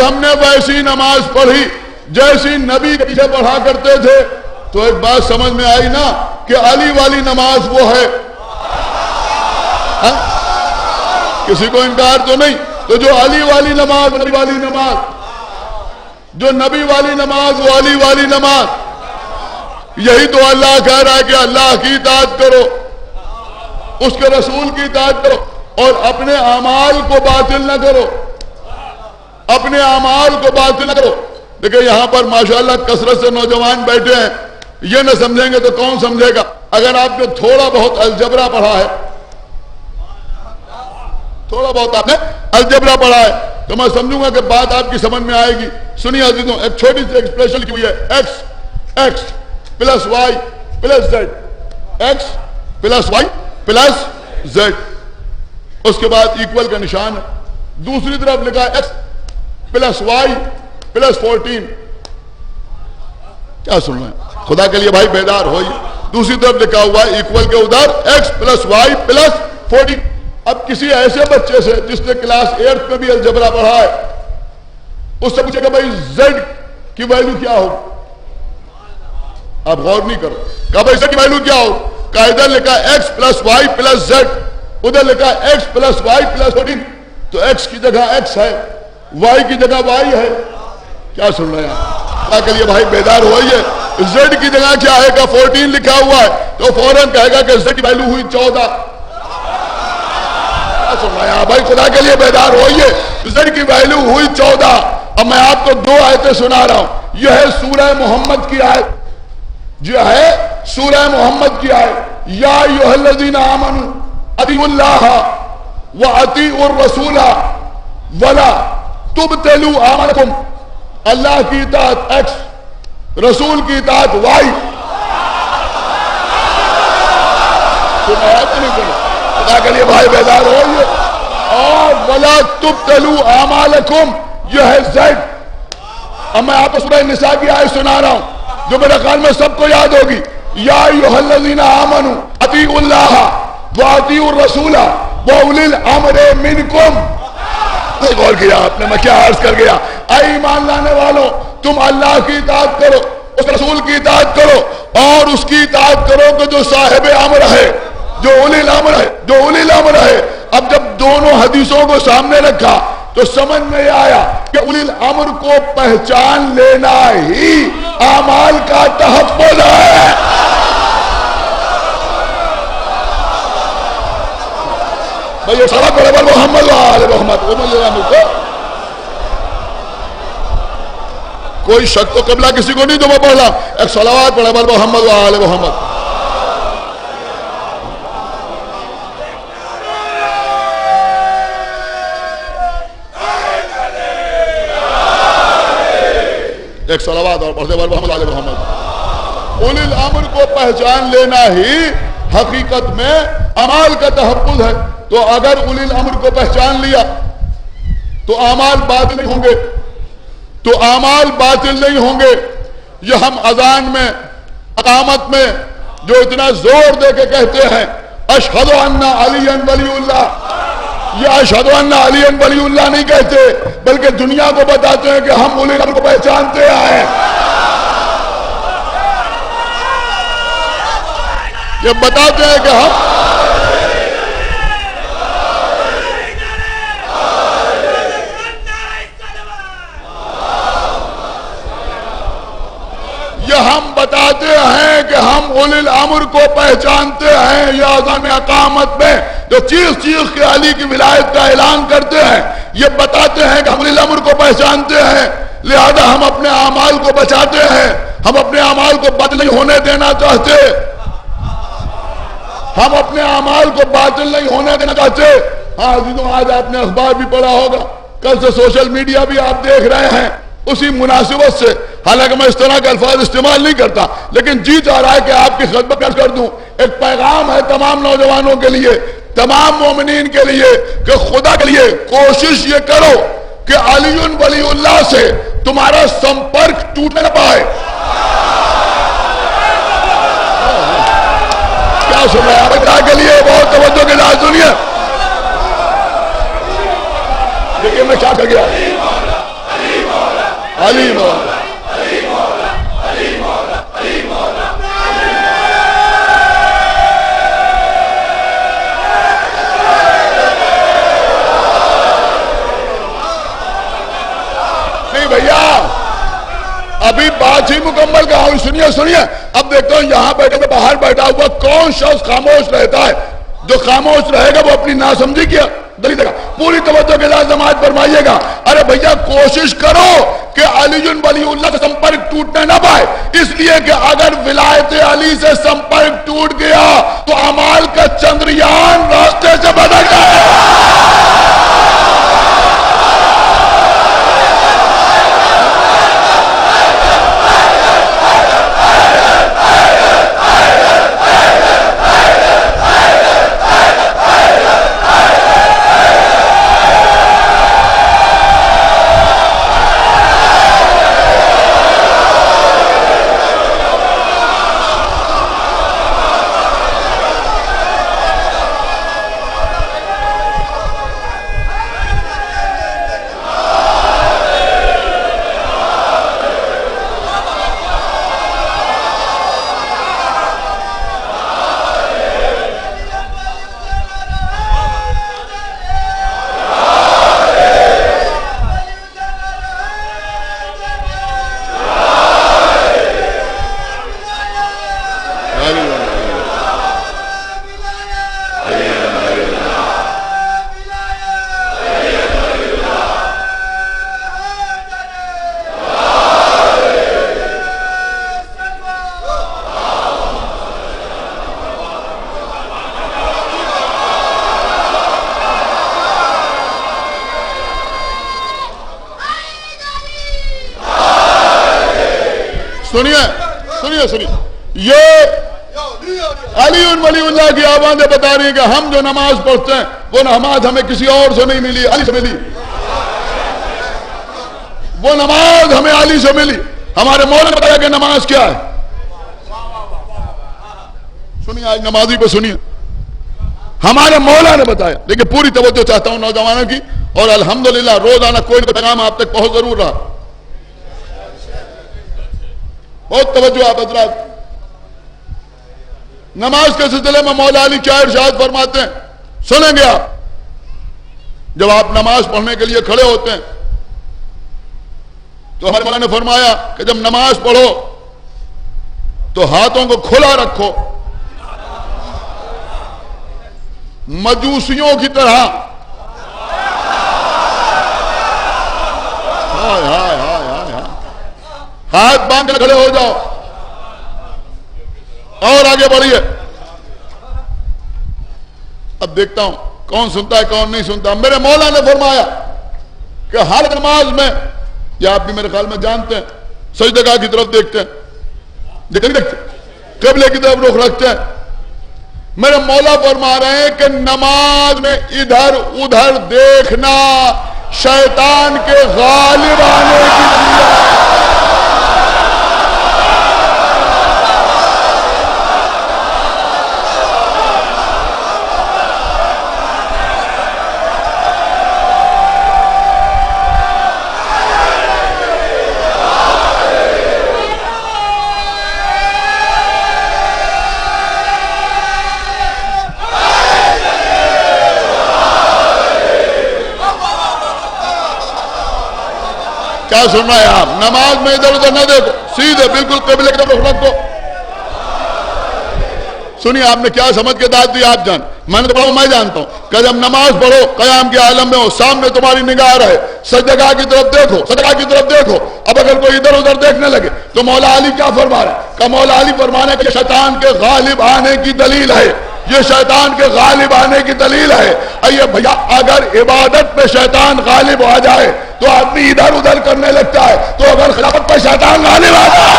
ہم نے ویسی نماز پڑھی جیسی نبی کے پیچھے پڑھا کرتے تھے. تو ایک بات سمجھ میں آئی نا کہ علی والی نماز وہ ہے، کسی کو انکار تو نہیں. تو جو علی والی نماز، نبی والی نماز، جو نبی والی نماز وہ علی والی نماز، یہی تو اللہ کہہ رہا ہے کہ اللہ کی اطاعت کرو، اس کے رسول کی اطاعت کرو اور اپنے اعمال کو باطل نہ کرو، اپنے اعمال کو باطل نہ کرو. دیکھیں یہاں پر ماشاءاللہ کثرت سے نوجوان بیٹھے ہیں، یہ نہ سمجھیں گے تو کون سمجھے گا؟ اگر آپ نے تھوڑا بہت الجبرا پڑھا ہے، تھوڑا بہت آپ نے الجبرا پڑھا ہے تو میں سمجھوں گا کہ بات آپ کی سمجھ میں آئے گی. سنیے عزیزوں، ایک چھوٹی سی ایکسپریشن لکھی ہوئی ہے، x plus Y plus z, x plus Y plus z, اس کے بعد ایکول کا نشان ہے. دوسری طرف لکھا ہے ایکس پلس وائی پلس 14. کیا سن رہے ہیں؟ خدا کے لیے بھائی بیدار ہوئیے. دوسری طرف لکھا ہوا ہے ایکول کے ادھر ایکس پلس وائی پلس 14. اب کسی ایسے بچے سے جس نے کلاس 8 میں بھی الجبرا پڑھا ہے، اس سے پوچھے کہ بھائی زیڈ کی ویلیو کیا ہو؟ آپ غور نہیں کرو. کہا بھائی زیڈ کی ویلیو کیا ہو؟ کہا ادھر لکھا X plus Y plus Z, ادھر لکھا ایکس پلس وائی پلس 14. تو ایکس کی جگہ ایکس ہے، وائی کی جگہ وائی ہے. کیا سن رہے ہیں؟ اللہ کے لیے بھائی بیدار ہوئیے. زیڈ کی جگہ کیا ہے کہ 14 لکھا ہوا ہے تو فوراً کہے گا کہ زیڈ کی ویلیو ہوئی 14. کیا سن رہے ہیں بھائی؟ خدا کے لیے بیدار ہوئیے. زیڈ کی ویلیو ہوئی 14. اب میں آپ کو دو آیتیں سنا رہا ہوں. یہ ہے سورہ محمد کی آیت، جو ہے سورہ محمد کی آیت، یا ایھا الذین آمنوا اطیعوا اللہ واطیعوا الرسول ولا تبطلوا اعمالکم. اللہ کی اطاعت ایکس، رسول کی اطاعت وائی. خدا کے لیے بھائی بیدار ہوئیے. اور ولا تبطلوا اعمالکم یہ ہے زیڈ. اب میں آپ کو سورہ نساء کی آیت سنا رہا ہوں جو میرے خیال میں سب کو یاد ہوگی. یا ایھا الذین آمنوا اطیعوا اللہ واطیعوا الرسول واولی الامر منکم. غور کیا آپ نے میں کیا عرض کر گیا؟ اے ایمان لانے والوں، تم اللہ کی اطاعت کرو، اس رسول کی اطاعت کرو اور اس کی اطاعت کرو کہ جو صاحب امر ہے، جو اولی الامر ہے، جو اولی الامر ہے. اب جب دونوں حدیثوں کو سامنے رکھا تو سمجھ میں آیا کہ اولی الامر کو پہچان لینا ہی اعمال کا تحفظ ہے. بھئی سبق پڑھے بل محمد وآل محمد. کوئی شک تو قبلہ کسی کو نہیں تو میں پڑھ رہا. ایک صلوات پڑھے بل محمد وآل محمد. ایک صلوات اور پڑھے بل محمد وآل محمد. اولی الامر کو پہچان لینا ہی حقیقت میں اعمال کا تحفظ ہے. تو اگر اولی الامر کو پہچان لیا تو اعمال باطل نہیں ہوں گے، تو اعمال باطل نہیں ہوں گے. یہ ہم اذان میں، اقامت میں جو اتنا زور دے کے کہتے ہیں اشہد ان علی ولی اللہ، یہ اشہد ان علی ولی اللہ نہیں کہتے بلکہ دنیا کو بتاتے ہیں کہ ہم اولی الامر کو پہچانتے آئے. یہ بتاتے ہیں کہ ہم کہ ہم اولی الامر کو پہچانتے ہیں، یا اذان اقامت میں جو چیخ چیخ کے علی کی ولایت کا اعلان کرتے ہیں، یہ بتاتے ہیں کہ ہم اولی الامر کو پہچانتے ہیں، لہذا ہم اپنے اعمال کو بچاتے ہیں، ہم اپنے اعمال کو باطل نہیں ہونے دینا چاہتے، ہم اپنے اعمال کو باطل نہیں ہونے دینا چاہتے۔ ہاں عزیزوں، آج آپ نے اخبار بھی پڑھا ہوگا، کل سے سوشل میڈیا بھی آپ دیکھ رہے ہیں، اسی مناسبت سے، حالانکہ میں اس طرح کے الفاظ استعمال نہیں کرتا، لیکن جی چاہ رہا ہے کہ آپ کی خدمت پیش کر دوں۔ ایک پیغام ہے تمام نوجوانوں کے لیے، تمام مومنین کے لیے، کہ خدا کے لیے کوشش یہ کرو کہ علی ولی اللہ سے تمہارا سمپرک ٹوٹ نہ پائے۔ کیا سن رہے ہیں آپ؟ کے لیے بہت توجہ کے ساتھ سنیے، دیکھیے میں کیا کر گیا، علی مولا، نہیں بھیا ابھی بات ہی مکمل کہا ہوں، سنیے سنیے۔ اب دیکھتا ہوں یہاں بیٹھے میں باہر بیٹھا ہوا کون شخص خاموش رہتا ہے؟ جو خاموش رہے گا وہ اپنی ناسمجھی کیا دلیل دے گا۔ پوری توجہ کے ساتھ سماعت فرمائیے گا۔ ارے بھیا کوشش کرو کہ علی ولی اللہ سے سمپرک ٹوٹنے نہ پائے، اس لیے کہ اگر ولایت علی سے سمپرک ٹوٹ گیا تو اعمال کا چندریان راستے سے بھٹک جائے۔ سنیے سنیے سنیے، یہ علی ولی اللہ کی آوازیں بتا رہی ہیں کہ ہم جو نماز پڑھتے ہیں وہ نماز ہمیں کسی اور سے نہیں ملی، علی سے ملی۔ وہ نماز ہمیں علی سے ملی۔ ہمارے مولا نے بتایا کہ نماز کیا ہے۔ سنیے آج نمازی کو سنیے، ہمارے مولا نے بتایا۔ لیکن پوری توجہ چاہتا ہوں نوجوانوں کی، اور الحمدللہ روزانہ کوئی نہ پیغام آپ تک پہنچ ضرور رہا۔ بہت توجہ آپ حضرات، نماز کے سلسلے میں مولا علی کیا ارشاد فرماتے ہیں سنیں گے آپ۔ جب آپ نماز پڑھنے کے لیے کھڑے ہوتے ہیں تو ہمارے مولا نے فرمایا کہ جب نماز پڑھو تو ہاتھوں کو کھلا رکھو، مجوسیوں کی طرح۔ ہائے ہائے ہائے ہائے، ہاتھ باندھ کر کھڑے ہو جاؤ اور آگے بڑھیے۔ اب دیکھتا ہوں کون سنتا ہے کون نہیں سنتا۔ میرے مولا نے فرمایا کہ ہر نماز میں، یا آپ بھی میرے خیال میں جانتے ہیں، سجدگاہ کی طرف دیکھتے ہیں، دیکھتے قبلے کی طرف رخ رکھتے ہیں۔ میرے مولا فرما رہے ہیں کہ نماز میں ادھر ادھر دیکھنا شیطان کے غالب آنے کی کیا سن رہے ہیں آپ؟ نماز میں ادھر ادھر نہ دیکھو، سیدھے بالکل قبلے کی طرف رکھو۔ سنیے آپ نے کیا سمجھ کے داد دی آپ جان، میں نے تو پڑھا میں جانتا ہوں کہ جب نماز پڑھو قیام کے عالم میں ہو، سامنے تمہاری نگاہ رہے، سجدگاہ کی طرف دیکھو، سجدگاہ کی طرف دیکھو. اب اگر کوئی ادھر ادھر دیکھنے لگے تو مولا علی کیا فرما رہے ہیں کہ مولا علی فرمانے کہ شیطان کے غالب آنے کی دلیل ہے، یہ شیطان کے غالب آنے کی دلیل ہے. اے بھیا اگر عبادت پہ شیطان غالب آ جائے تو آدمی ادھر ادھر کرنے لگتا ہے، تو اگر خلافت پہ شیطان غالب آ جائے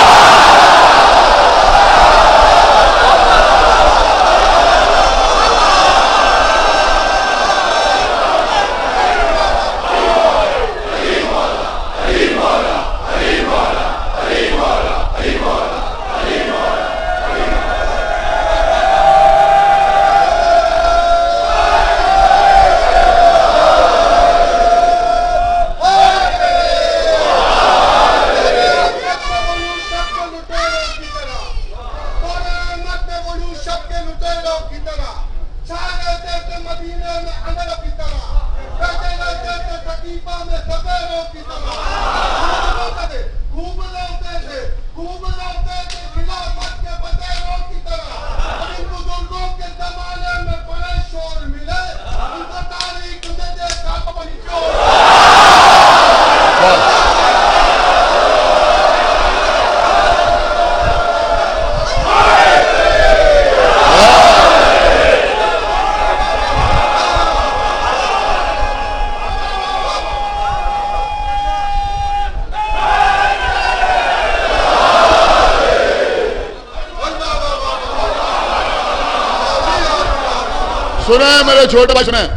سنیں میرے چھوٹے بھائی، سنیں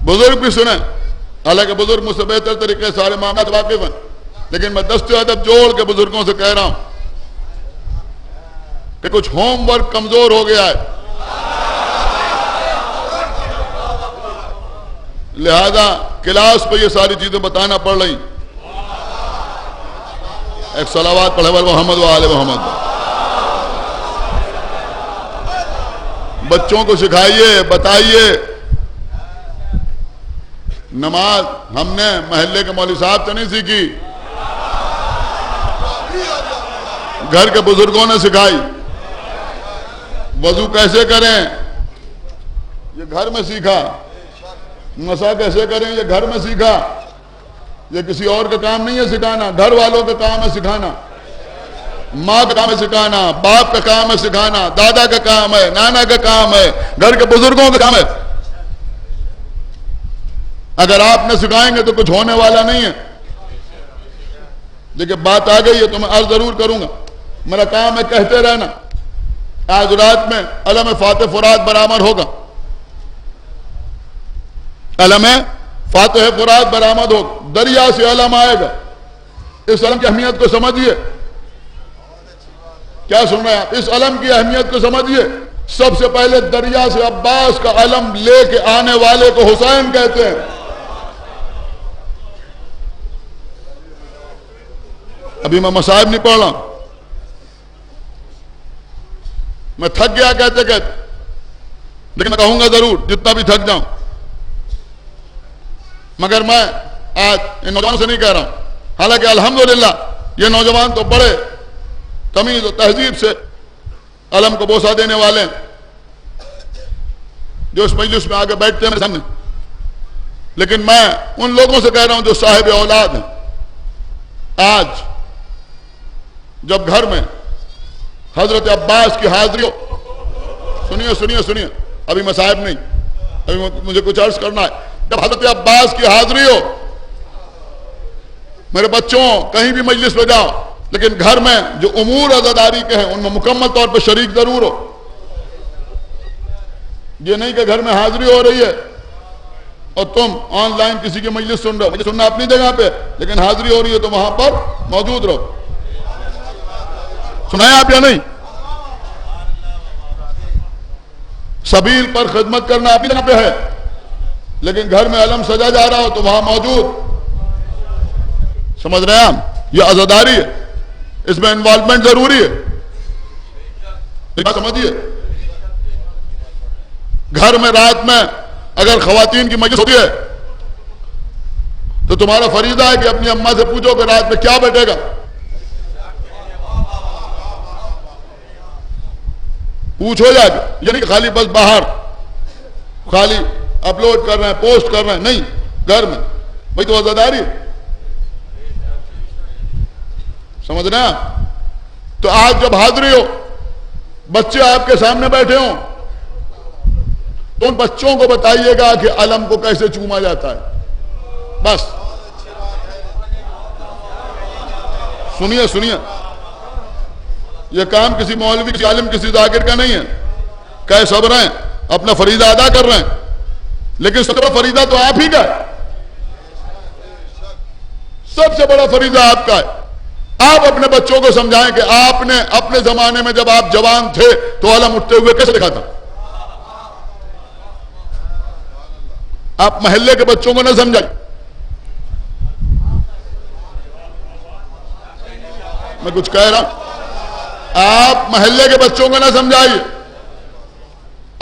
بزرگ بھی سنیں، حالانکہ بزرگ مجھ سے بہتر طریقے سارے معاملات واقف ہیں، لیکن میں دست ادب جوڑ کے بزرگوں سے کہہ رہا ہوں کہ کچھ ہوم ورک کمزور ہو گیا ہے، لہذا کلاس پہ یہ ساری چیزیں بتانا پڑ رہی. ایک صلوات پڑھے محمد و آل محمد. بچوں کو سکھائیے، بتائیے. نماز ہم نے محلے کے مولوی صاحب سے نہیں سیکھی، گھر کے بزرگوں نے سکھائی. وضو کیسے کریں یہ گھر میں سیکھا، مسا کیسے کریں یہ گھر میں سیکھا. یہ کسی اور کا کام نہیں ہے سکھانا، گھر والوں کا کام ہے سکھانا. ماں کا کام ہے سکھانا، باپ کا کام ہے سکھانا، دادا کا کام ہے، نانا کا کام ہے، گھر کے بزرگوں کا کام ہے. اگر آپ نے سکھائیں گے تو کچھ ہونے والا نہیں ہے. لیکن بات آ گئی ہے تو میں عرض ضرور کروں گا، میرا کام ہے کہتے رہنا. آج رات میں علم فاتح فرات برآمد ہوگا، علم فاتح فرات برآمد ہوگا، دریا سے علم آئے گا. اس علم کی اہمیت کو سمجھیے. کیا سن رہے ہیں آپ؟ اس علم کی اہمیت کو سمجھیے. سب سے پہلے دریا سے عباس کا علم لے کے آنے والے کو حسین کہتے ہیں. ابھی میں مصائب نہیں پڑھ رہا، میں تھک گیا کہتے کہتے، لیکن میں کہوں گا ضرور جتنا بھی تھک جاؤں. مگر میں آج ان نوجوانوں سے نہیں کہہ رہا ہوں، حالانکہ الحمدللہ یہ نوجوان تو بڑے تمیز و تہذیب سے علم کو بوسہ دینے والے ہیں، جو اس مجلس میں آگے بیٹھتے ہیں میرے سامنے. لیکن میں ان لوگوں سے کہہ رہا ہوں جو صاحب اولاد ہیں. آج جب گھر میں حضرت عباس کی حاضری ہو، سنیے سنیے سنیے، ابھی مصائب نہیں، ابھی مجھے کچھ عرض کرنا ہے. جب حضرت عباس کی حاضری ہو، میرے بچوں کہیں بھی مجلس میں جاؤ، لیکن گھر میں جو امور عزاداری کے ہیں ان میں مکمل طور پر شریک ضرور ہو. یہ نہیں کہ گھر میں حاضری ہو رہی ہے اور تم آن لائن کسی کی مجلس سن رہے ہو. مجھے سننا اپنی جگہ پہ، لیکن حاضری ہو رہی ہے تو وہاں پر موجود رہو. سنائیں آپ یا نہیں؟ سبیل پر خدمت کرنا اپنی جگہ پہ ہے، لیکن گھر میں علم سجا جا رہا ہو تو وہاں موجود. سمجھ رہے ہیں آپ؟ یہ عزاداری ہے، اس میں انوالومنٹ ضروری ہے. سمجھیے، گھر میں رات میں اگر خواتین کی مجلس ہوتی ہے تو تمہارا فریضہ ہے کہ اپنی اماں سے پوچھو کہ رات میں کیا بیٹھے گا. پوچھو جا کے، یعنی کہ خالی بس باہر خالی اپلوڈ کر رہے ہیں، پوسٹ کر رہے ہیں، نہیں، گھر میں بھائی تو عزاداری ہے، سمجھ رہے ہیں آپ؟ تو آج جب حاضری ہو، بچے آپ کے سامنے بیٹھے ہوں تو ان بچوں کو بتائیے گا کہ علم کو کیسے چوما جاتا ہے، بس سنیے یہ کام کسی مولوی، کسی عالم، کسی ذاکر کا نہیں ہے، کہ سب رہے ہیں اپنا فریضہ ادا کر رہے ہیں، لیکن سب سے بڑا فریضہ تو آپ ہی کا ہے، سب سے بڑا فریضہ آپ کا ہے۔ آپ اپنے بچوں کو سمجھائیں کہ آپ نے اپنے زمانے میں جب آپ جوان تھے تو علم اٹھتے ہوئے کیسے دیکھا تھا۔ آپ محلے کے بچوں کو نہ سمجھائیں، میں کچھ کہہ رہا ہوں، آپ محلے کے بچوں کو نہ سمجھائیے،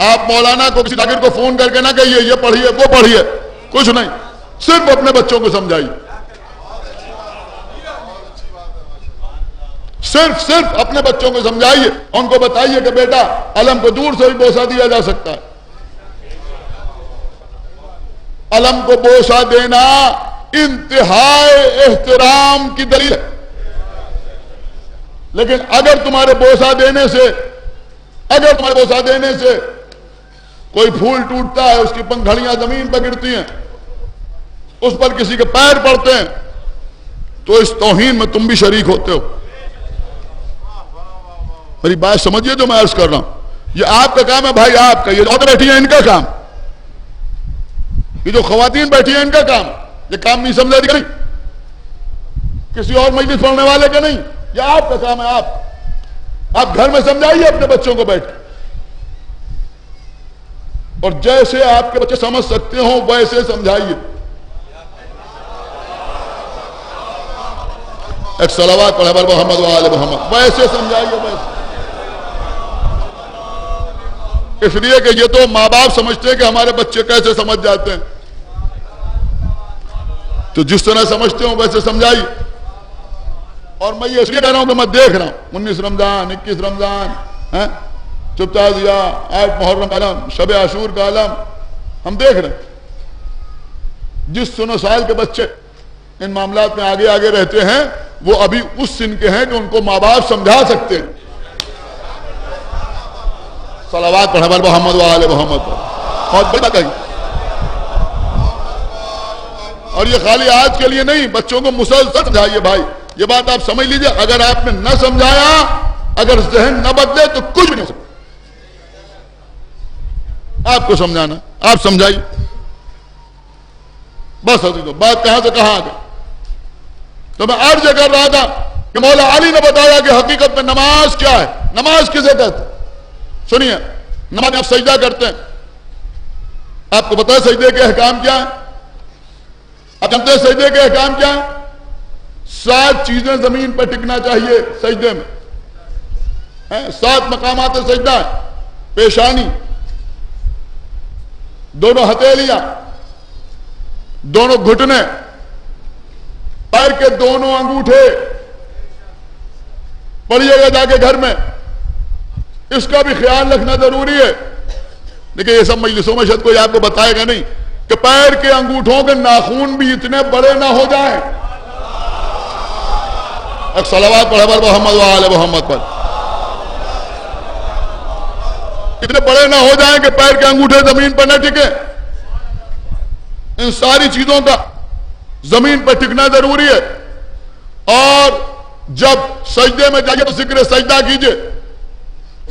آپ مولانا کو، کسی ذاکر کو فون کر کے نہ کہیے یہ پڑھیے وہ پڑھیے، کچھ نہیں، صرف اپنے بچوں کو سمجھائیے، صرف اپنے بچوں کو سمجھائیے، ان کو بتائیے کہ بیٹا علم کو دور سے بھی بوسہ دیا جا سکتا ہے، علم کو بوسہ دینا انتہائی احترام کی دلیل ہے، لیکن اگر تمہارے بوسہ دینے سے کوئی پھول ٹوٹتا ہے، اس کی پنکھڑیاں زمین پر گرتی ہیں، اس پر کسی کے پیر پڑتے ہیں، تو اس توہین میں تم بھی شریک ہوتے ہو۔ میری بات سمجھیے جو میں عرض کر رہا ہوں، یہ آپ کا کام ہے بھائی، آپ کا، یہ عورتیں بیٹھی ہیں ان کا کام، یہ جو خواتین بیٹھی ہیں ان کا کام، یہ کام نہیں سمجھا دی نہیں، کسی اور مجلس پڑھنے والے کا نہیں، یہ آپ کا کام ہے۔ آپ گھر میں سمجھائیے اپنے بچوں کو بیٹھ، اور جیسے آپ کے بچے سمجھ سکتے ہوں ویسے سمجھائیے۔ ایک صلوات پڑھے بر محمد و آل محمد، ویسے سمجھائیے، ویسے، اس لیے کہ یہ تو ماں باپ سمجھتے ہیں کہ ہمارے بچے کیسے سمجھ جاتے ہیں، تو جس طرح سمجھتے ہوں ویسے سمجھائیے۔ اور میں یہ اس لیے کہہ رہا ہوں کہ میں دیکھ رہا ہوں 19 رمضان 21 رمضان چپ تعزیہ، آج محرم کا عالم، شب عاشور کا عالم، ہم دیکھ رہے ہیں جس سن و سال کے بچے ان معاملات میں آگے رہتے ہیں وہ ابھی اس سن کے ہیں کہ ان کو ماں باپ سمجھا سکتے ہیں۔ صلوات پڑھے بر محمد و آل محمد، بہت بڑی بات ہے، اور یہ خالی آج کے لیے نہیں، بچوں کو مسلسل سمجھائیے بھائی، یہ بات آپ سمجھ لیجئے، اگر آپ نے نہ سمجھایا، اگر ذہن نہ بدلے تو کچھ بھی نہیں ہو سکتا۔ آپ کو سمجھانا، آپ سمجھائیے، بس حضرت بات کہاں سے کہاں آ گئی۔ تو میں عرض کر رہا تھا کہ مولا علی نے بتایا کہ حقیقت میں نماز کیا ہے، نماز کسے کہتے ہیں۔ سنیے، نماز میں آپ سجدہ کرتے ہیں، آپ کو پتا ہے سجدے کے احکام کیا ہیں؟ آپ جانتے ہیں سجدے کے احکام کیا ہیں؟ 7 چیزیں زمین پر ٹکنا چاہیے سجدے میں، 7 مقامات سجدہ ہیں: پیشانی، دونوں ہتھیلیاں، دونوں گھٹنے، پیر کے دونوں انگوٹھے، پڑھیے گا جا کے گھر میں، اس کا بھی خیال رکھنا ضروری ہے۔ لیکن یہ سب مجلسوں میں شاید کوئی آپ کو بتائے گا نہیں کہ پیر کے انگوٹھوں کے ناخون بھی اتنے بڑے نہ ہو جائیں۔ ایک صلوات پڑھے بر محمد و آل محمد پر، اتنے بڑے نہ ہو جائیں کہ پیر کے انگوٹھے زمین پر نہ ٹکے۔ ان ساری چیزوں کا زمین پر ٹکنا ضروری ہے۔ اور جب سجدے میں جائیے تو ذکر سجدہ کیجئے،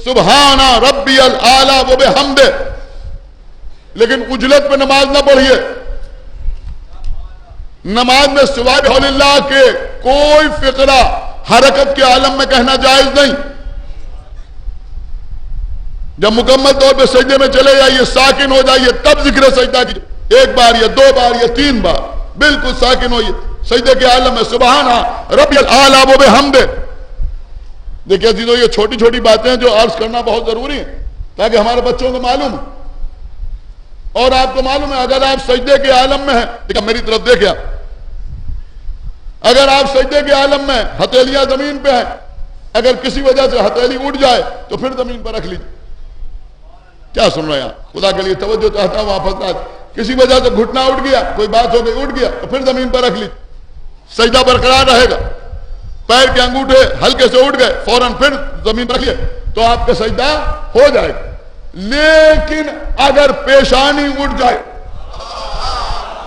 سبحان ربی الاعلی و بحمدہ، لیکن اجلت پہ نماز نہ پڑھیے۔ نماز میں سوائے بحول اللہ کے کوئی فقرہ حرکت کے عالم میں کہنا جائز نہیں۔ جب مکمل طور پہ سجدے میں چلے جائیے، ساکن ہو جائیے، تب ذکر سجدہ کیجیے، 1 بار یا 2 بار یا 3 بار، بالکل ساکن ہوئیے سجدے کے عالم میں، سبحان ربی الاعلی و بحمدہ۔ دیکھیے عزیزو، یہ چھوٹی چھوٹی باتیں جو عرض کرنا بہت ضروری ہے تاکہ ہمارے بچوں کو معلوم ہو، اور آپ کو معلوم ہے اگر آپ سجدے کے عالم میں ہیں، دیکھیں میری طرف دیکھیں، اگر آپ سجدے کے عالم میں، ہتھیلیاں زمین پہ ہیں، اگر کسی وجہ سے ہتھیلی اٹھ جائے تو پھر زمین پر رکھ لیجیے، کیا سن رہے ہیں آپ؟ خدا کے لیے توجہ چاہتا ہوں واپس. کسی وجہ سے گھٹنا اٹھ گیا, کوئی بات ہو گئی, اٹھ گیا, تو پھر زمین پر رکھ لی, سجدہ برقرار رہے گا. پیر کے انگوٹھے ہلکے سے اٹھ گئے, فوراً پھر زمین پر رکھ لیے تو آپ کا سجدہ ہو جائے گا. لیکن اگر پیشانی اٹھ جائے,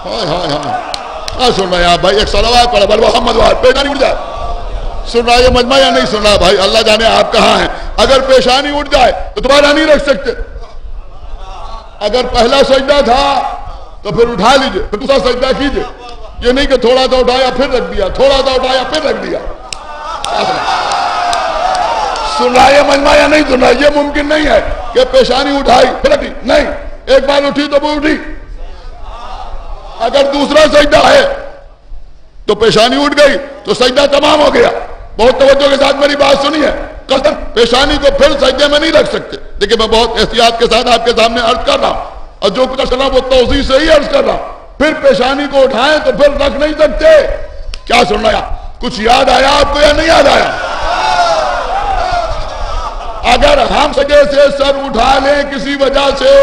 ہاں سن رہے ہیں آپ بھائی, ایک صلوات پڑھا بل محمد وال, پیشانی اٹھ جائے. سن رہا ہے مجمع یا نہیں سن رہا بھائی؟ اللہ جانے آپ کہاں ہیں. اگر پیشانی اٹھ جائے تو دوبارہ نہیں رکھ سکتے. اگر پہلا سجدہ تھا تو پھر اٹھا لیجئے, پھر دوسرا سجدہ کیجئے. یہ نہیں کہ تھوڑا سا اٹھایا پھر رکھ دیا, تھوڑا سا اٹھایا پھر رکھ دیا. سن رہا ہے مجمع یا نہیں سن رہا؟ یہ ممکن نہیں ہے کہ پیشانی اٹھائی پھر رکھی, نہیں, ایک بار اٹھی تو وہ اٹھی. اگر دوسرا سجدہ ہے تو پیشانی اٹھ گئی تو سجدہ تمام ہو گیا. بہت توجہ کے ساتھ میری بات سنی ہے. قسم پیشانی کو پھر سجدے میں نہیں رکھ سکتے. دیکھیں میں بہت احتیاط کے ساتھ آپ کے سامنے عرض کر رہا ہوں, اور جو کچھ کر رہا ہوں وہ توضیح سے ہی عرض کر رہا ہوں. پھر پیشانی کو اٹھائیں تو پھر رکھ نہیں سکتے. کیا سن رہا ہے؟ کچھ یاد آیا آپ کو یا نہیں یاد آیا؟ اگر ہم سجدے سے سر اٹھا لیں کسی وجہ سے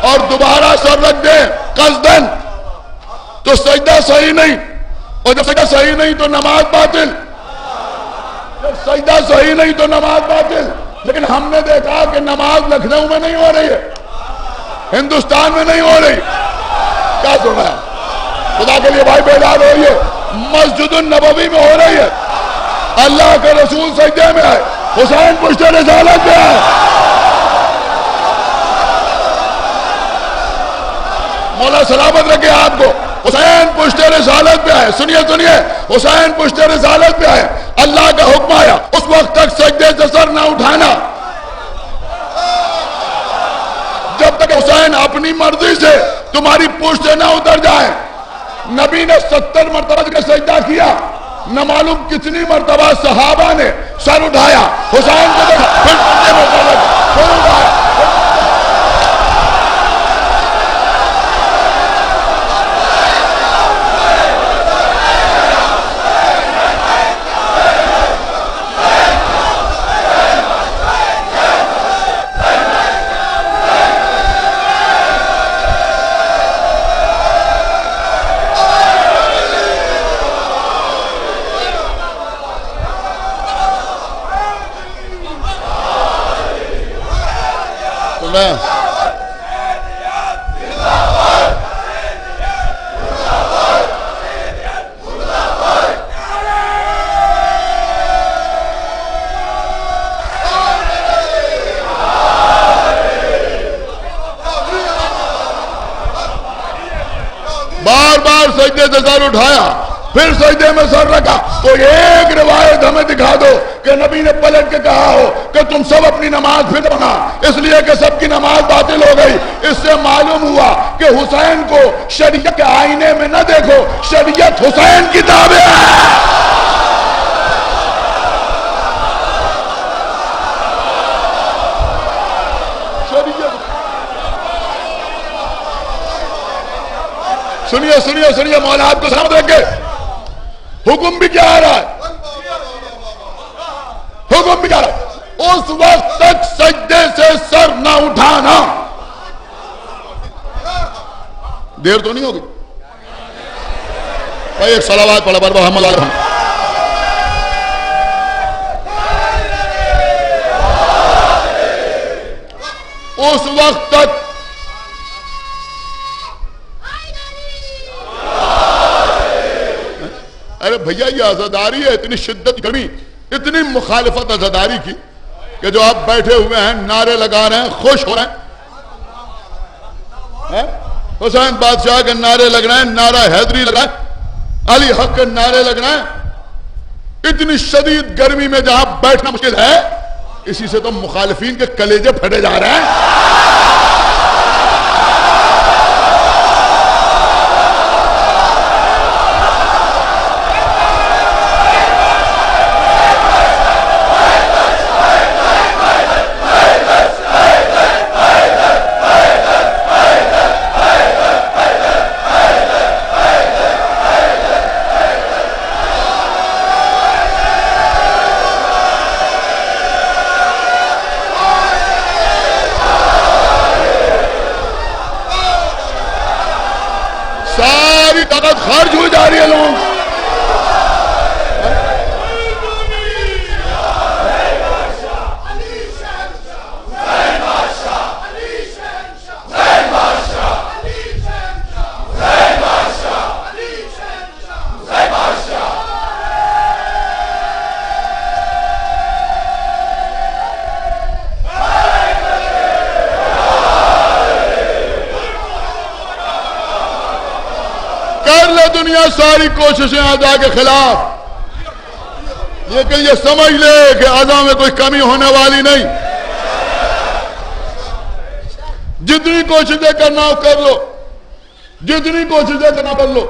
اور دوبارہ سر رکھ دیں قصدن تو سجدہ صحیح نہیں, اور جب سجدہ صحیح نہیں تو نماز باطل. جب سجدہ صحیح نہیں تو نماز باطل. لیکن ہم نے دیکھا کہ نماز لکھنؤ میں نہیں ہو رہی ہے, ہندوستان میں نہیں ہو رہی. کیا سن رہا ہے؟ خدا کے لیے بھائی بیدار ہوئیے, مسجد النبوی میں ہو رہی ہے. اللہ کے رسول سجدے میں آئے, حسین پشت رسالت میں آئے. مولا سلامت رکھے آپ کو. حسین پشت رسالت پہ آئے, سنیے سنیے, حسین پشت رسالت پہ آئے. اللہ کا حکم آیا اس وقت تک سجدے سے سر نہ اٹھانا جب تک حسین اپنی مرضی سے تمہاری پشت سے نہ اتر جائے. نبی نے 70 مرتبہ سجدہ کیا, نہ معلوم کتنی مرتبہ صحابہ نے سر اٹھایا. حسین کو دیکھا پھر سجدے میں سر رکھا, پھر اٹھایا. بار بار سجدے سے سر اٹھایا, پھر سجدے میں سر رکھا. تو ایک روایت ہمیں دکھا دو کہ نبی نے پلٹ کے کہا ہو کہ تم سب اپنی نماز پھر پڑھنا, اس لیے کہ سب کی نماز باطل ہو گئی. اس سے معلوم ہوا کہ حسین کو شریعت کے آئینے میں نہ دیکھو, شریعت حسین کی تابع ہے. سنیے سنیے سنیے, مولا آپ کو سامنے رکھے, حکم بھی کیا آ رہا ہے, حکم بھی کیا آ رہا ہے, اس وقت تک سجدے سے سر نہ اٹھانا. دیر تو نہیں ہوگی بھائی, ایک صلوات پڑھا بر محمد علیہ وسلم. اس وقت تک ارے بھیا یہ عزاداری ہے, اتنی شدت کمی, اتنی مخالفت عزاداری کی کہ جو آپ بیٹھے ہوئے ہیں نعرے لگا رہے ہیں, خوش ہو رہے ہیں. حسین بادشاہ کے نعرے لگ رہے ہیں, نعرہ حیدری لگ رہا ہے, علی حق کے نعرے لگ رہے ہیں. اتنی شدید گرمی میں جہاں بیٹھنا مشکل ہے, اسی سے تو مخالفین کے کلیجے پھٹے جا رہے ہیں. خرچ ہو جا رہی ہے لوگوں کی. دنیا ساری کوششیں اعضاء کے خلاف، لیکن یہ سمجھ لے کہ اعضاء میں کوئی کمی ہونے والی نہیں. جتنی کوششیں کرنا ہو کر لو، جتنی کوششیں کرنا کر لو.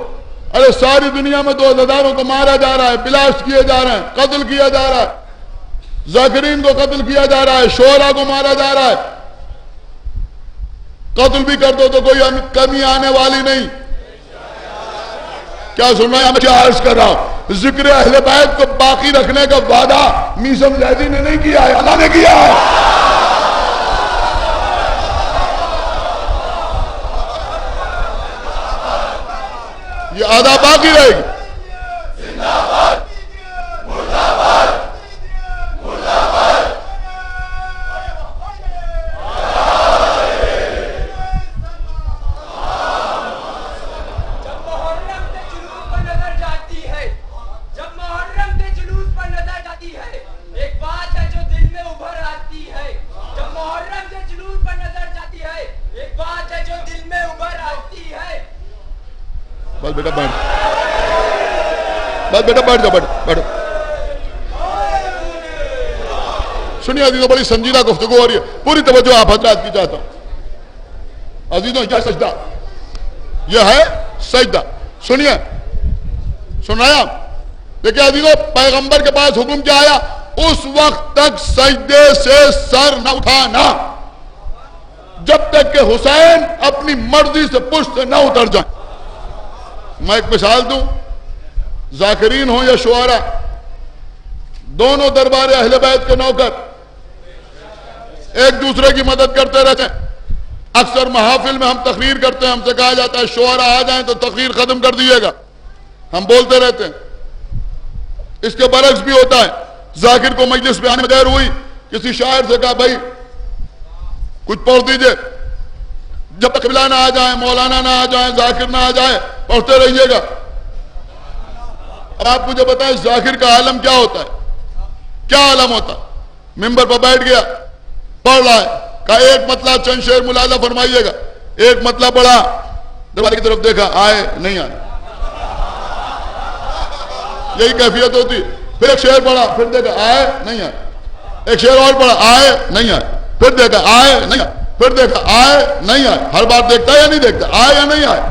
ارے ساری دنیا میں 2 عزاداروں کو مارا جا رہا ہے، بلاسٹ کیے جا رہے ہیں، قتل کیا جا رہا ہے، ذاکرین کو قتل کیا جا رہا ہے، شعراء کو مارا جا رہا ہے. قتل بھی کر دو تو کوئی کمی آنے والی نہیں. کیا سن رہا ہے؟ میں کیا عرض کر رہا ہوں، ذکر اہل بیت کو باقی رکھنے کا وعدہ میثم زیدی نے نہیں کیا ہے، اللہ نے کیا ہے. یہ عادہ باقی رہے گی. بس بیٹا بیٹھ، بس بیٹا بیٹھ جاؤ، بیٹھو. سنیے عزیزوں، بڑی سنجیدہ گفتگو ہو رہی ہے، پوری توجہ آپ حضرات کی چاہتا ہوں. عزیزوں یہ سجدہ، یہ ہے سجدہ. سنیے، سن رہے ہیں آپ؟ دیکھیں عزیزوں، پیغمبر کے پاس حکم کیا آیا؟ اس وقت تک سجدے سے سر نہ اٹھانا جب تک کہ حسین اپنی مرضی سے پشت سے نہ اتر جائیں. میں ایک مثال دوں، ذاکرین ہوں یا شعراء، دونوں دربار اہل بیت کے نوکر ایک دوسرے کی مدد کرتے رہتے ہیں. اکثر محافل میں ہم تقریر کرتے ہیں، ہم سے کہا جاتا ہے شعراء آ جائیں تو تقریر ختم کر دیجیے گا، ہم بولتے رہتے ہیں. اس کے برعکس بھی ہوتا ہے. ذاکر کو مجلس پہ آنے میں دیر ہوئی، کسی شاعر سے کہا بھائی کچھ پڑھ دیجئے، جب تک قبلہ نہ آ جائیں، مولانا نہ آ جائیں، ذاکر نہ آ جائیں، پڑھتے رہیے گا. اب آپ مجھے بتائیں ذاکر کا عالم کیا ہوتا ہے؟ کیا عالم ہوتا ہے؟ ممبر پر بیٹھ گیا، پڑھ رہا ہے، کہا ایک مطلب چند شعر ملاحظہ فرمائیے گا. ایک مطلب پڑھا، دروازے کی طرف دیکھا، آئے نہیں آئے. یہی کیفیت ہوتی. پھر ایک شعر پڑھا، پھر دیکھا آئے نہیں آئے. ایک شعر اور پڑھا، آئے نہیں آئے. پھر دیکھا آئے نہیں آئے. پھر دیکھا آئے نہیں آئے. ہر بار دیکھتا ہے یا نہیں دیکھتا؟ آئے یا نہیں آئے؟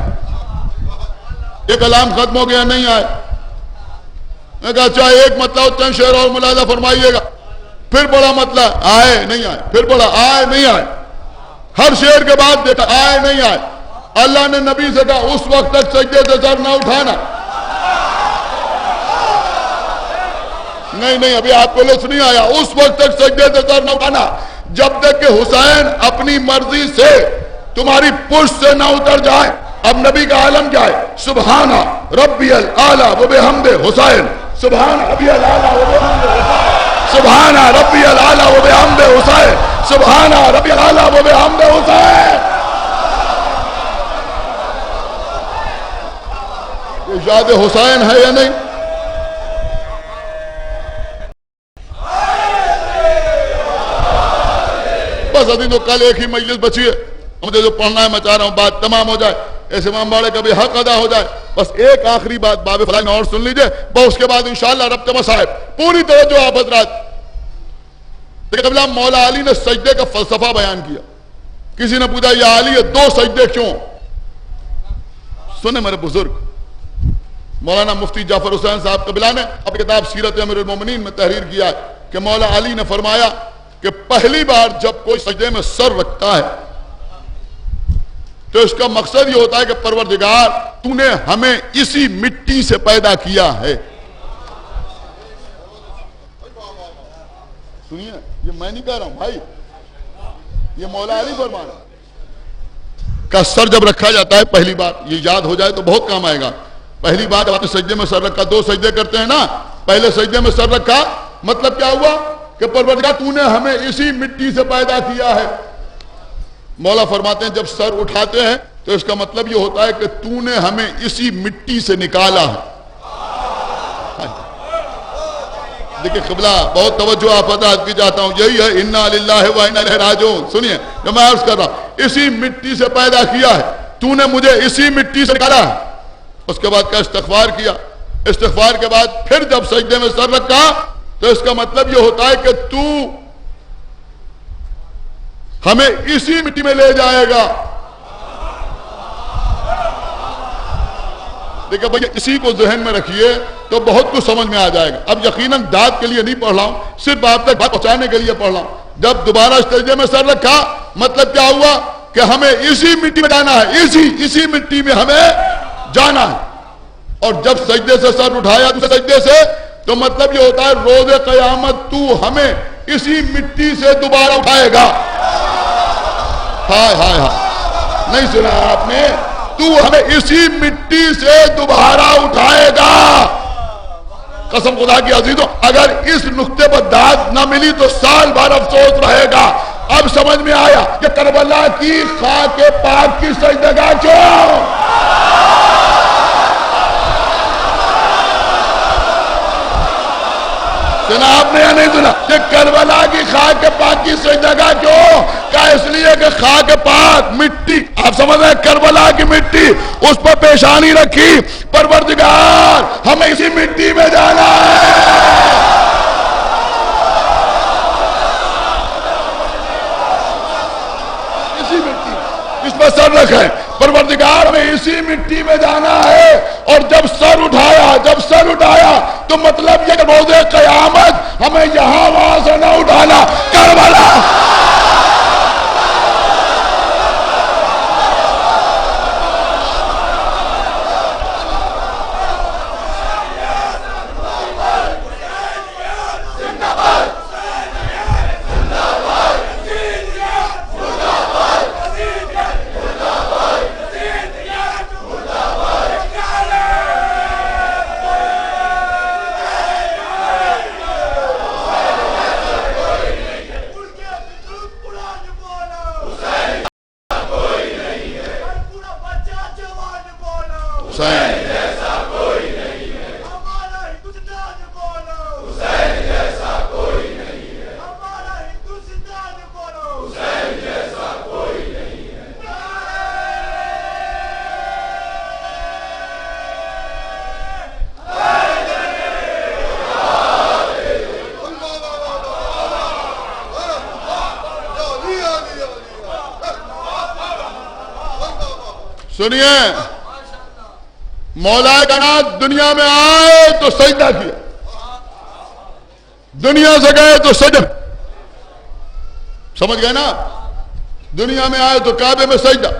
یہ کلام ختم ہو گیا، نہیں آئے. میں کہا اچھا ایک مطلب چند شعر اور ملاحظہ فرمائیے گا. پھر بڑا مطلب آئے نہیں آئے. پھر بڑا آئے نہیں آئے. ہر شعر کے بعد دیکھا آئے نہیں آئے. اللہ نے نبی سے کہا اس وقت تک سجدے سے سر نہ اٹھانا. نہیں ابھی آپ کو لفظ نہیں آیا. اس وقت تک سجدے سے سر نہ اٹھانا جب تک کہ حسین اپنی مرضی سے تمہاری پشت سے نہ اتر جائے. اب نبی کا عالم کیا ہے؟ سبحان ربی الاعلی و بحمد حسین. سبحان ربی الاعلی و بحمد حسین. سبحان ربی الاعلی و بحمد حسین. سبحان ربی الاعلی و بحمد حسین. یہ یاد حسین ہے یا نہیں؟ بس ابھی تو کل ایک ہی مجلس بچی ہے، مجھے جو پڑھنا ہے میں چاہ رہا ہوں بات تمام ہو جائے، ایسے امام باڑے کا بھی حق ادا ہو جائے. بس ایک آخری بات باب فلاح اور سن لیجئے، بس اس کے بعد انشاءاللہ ربط مصائب. پوری توجہ آپ حضرات. دیکھیں قبلہ مولا علی نے سجدے کا فلسفہ بیان کیا. کسی نے پوچھا یا علی یہ 2 سجدے کیوں؟ سنیں میرے بزرگ، مولانا مفتی جعفر حسین صاحب قبلہ نے اپنی کتاب سیرت امیر المومنین میں تحریر کیا ہے کہ مولا علی نے فرمایا کہ پہلی بار جب کوئی سجدے میں سر رکھتا ہے تو اس کا مقصد یہ ہوتا ہے کہ پروردگار تو نے ہمیں اسی مٹی سے پیدا کیا ہے. سنیے، یہ میں نہیں کہہ رہا ہوں بھائی، یہ مولا علی فرمان کا سر جب رکھا جاتا ہے پہلی بار، یہ یاد ہو جائے تو بہت کام آئے گا. پہلی بات آپ نے سجدے میں سر رکھا، 2 سجدے کرتے ہیں نا، پہلے سجدے میں سر رکھا، مطلب کیا ہوا کہ پروردگار تو نے ہمیں اسی مٹی سے پیدا کیا ہے۔ مولا فرماتے ہیں جب سر اٹھاتے ہیں تو اس کا مطلب یہ ہوتا ہے کہ تو نے ہمیں اسی مٹی سے نکالا ہے۔ دیکھیں قبلہ بہت توجہ آپ عطا کی چاہتا ہوں، یہی ہے انا للہ و انا الیہ راجعون۔ سنیے جو میں عرض کر رہا ہوں، اسی مٹی سے پیدا کیا ہے، تو نے مجھے اسی مٹی سے نکالا ہے۔ اس کے بعد کا استغفار کیا، استغفار کے بعد پھر جب سجدے میں سر رکھا تو اس کا مطلب یہ ہوتا ہے کہ تو ہمیں اسی مٹی میں لے جائے گا۔ دیکھیں بھئی اسی کو ذہن میں رکھیے تو بہت کچھ سمجھ میں آ جائے گا۔ اب یقیناً داد کے لیے نہیں پڑھ رہا ہوں، صرف آپ تک بات پہنچانے کے لیے پڑھ رہا ہوں۔ جب دوبارہ سجدے میں سر رکھا مطلب کیا ہوا کہ ہمیں اسی مٹی میں جانا ہے، اسی مٹی میں ہمیں جانا ہے۔ اور جب سجدے سے سر اٹھایا سجدے سے تو مطلب یہ ہوتا ہے روز قیامت تو ہمیں اسی مٹی سے دوبارہ اٹھائے گا۔ ہائے ہائے ہائے، نہیں سنا آپ نے؟ تو ہمیں اسی مٹی سے دوبارہ اٹھائے گا۔ قسم خدا کی عزیزوں، اگر اس نقطے پر داد نہ ملی تو سال بھر افسوس رہے گا۔ اب سمجھ میں آیا کہ کربلا کی خاک پاک کی سجدگاہ کیوں؟ سنا آپ نے یا نہیں سنا؟ کہ کربلا کی خاک پاک کی سجدگاہ کیوں؟ کہا اس لیے کہ خاک پاک مٹی، آپ سمجھ رہے ہیں، کربلا کی مٹی، اس پر پیشانی رکھی، پروردگار ہمیں اسی مٹی میں جانا ہے۔ اسی مٹی، اس پر سر رکھیں، پروردگار ہمیں اسی مٹی میں جانا ہے۔ اور جب سر اٹھایا تو مطلب یہ کہ روز قیامت ہمیں یہاں وہاں سے نہ اٹھانا، کربلا۔ سنیے، مولا کائنات دنیا میں آئے تو سجدہ کیا، دنیا سے گئے تو سجدہ، سمجھ گئے نا؟ دنیا میں آئے تو کعبے میں سجدہ،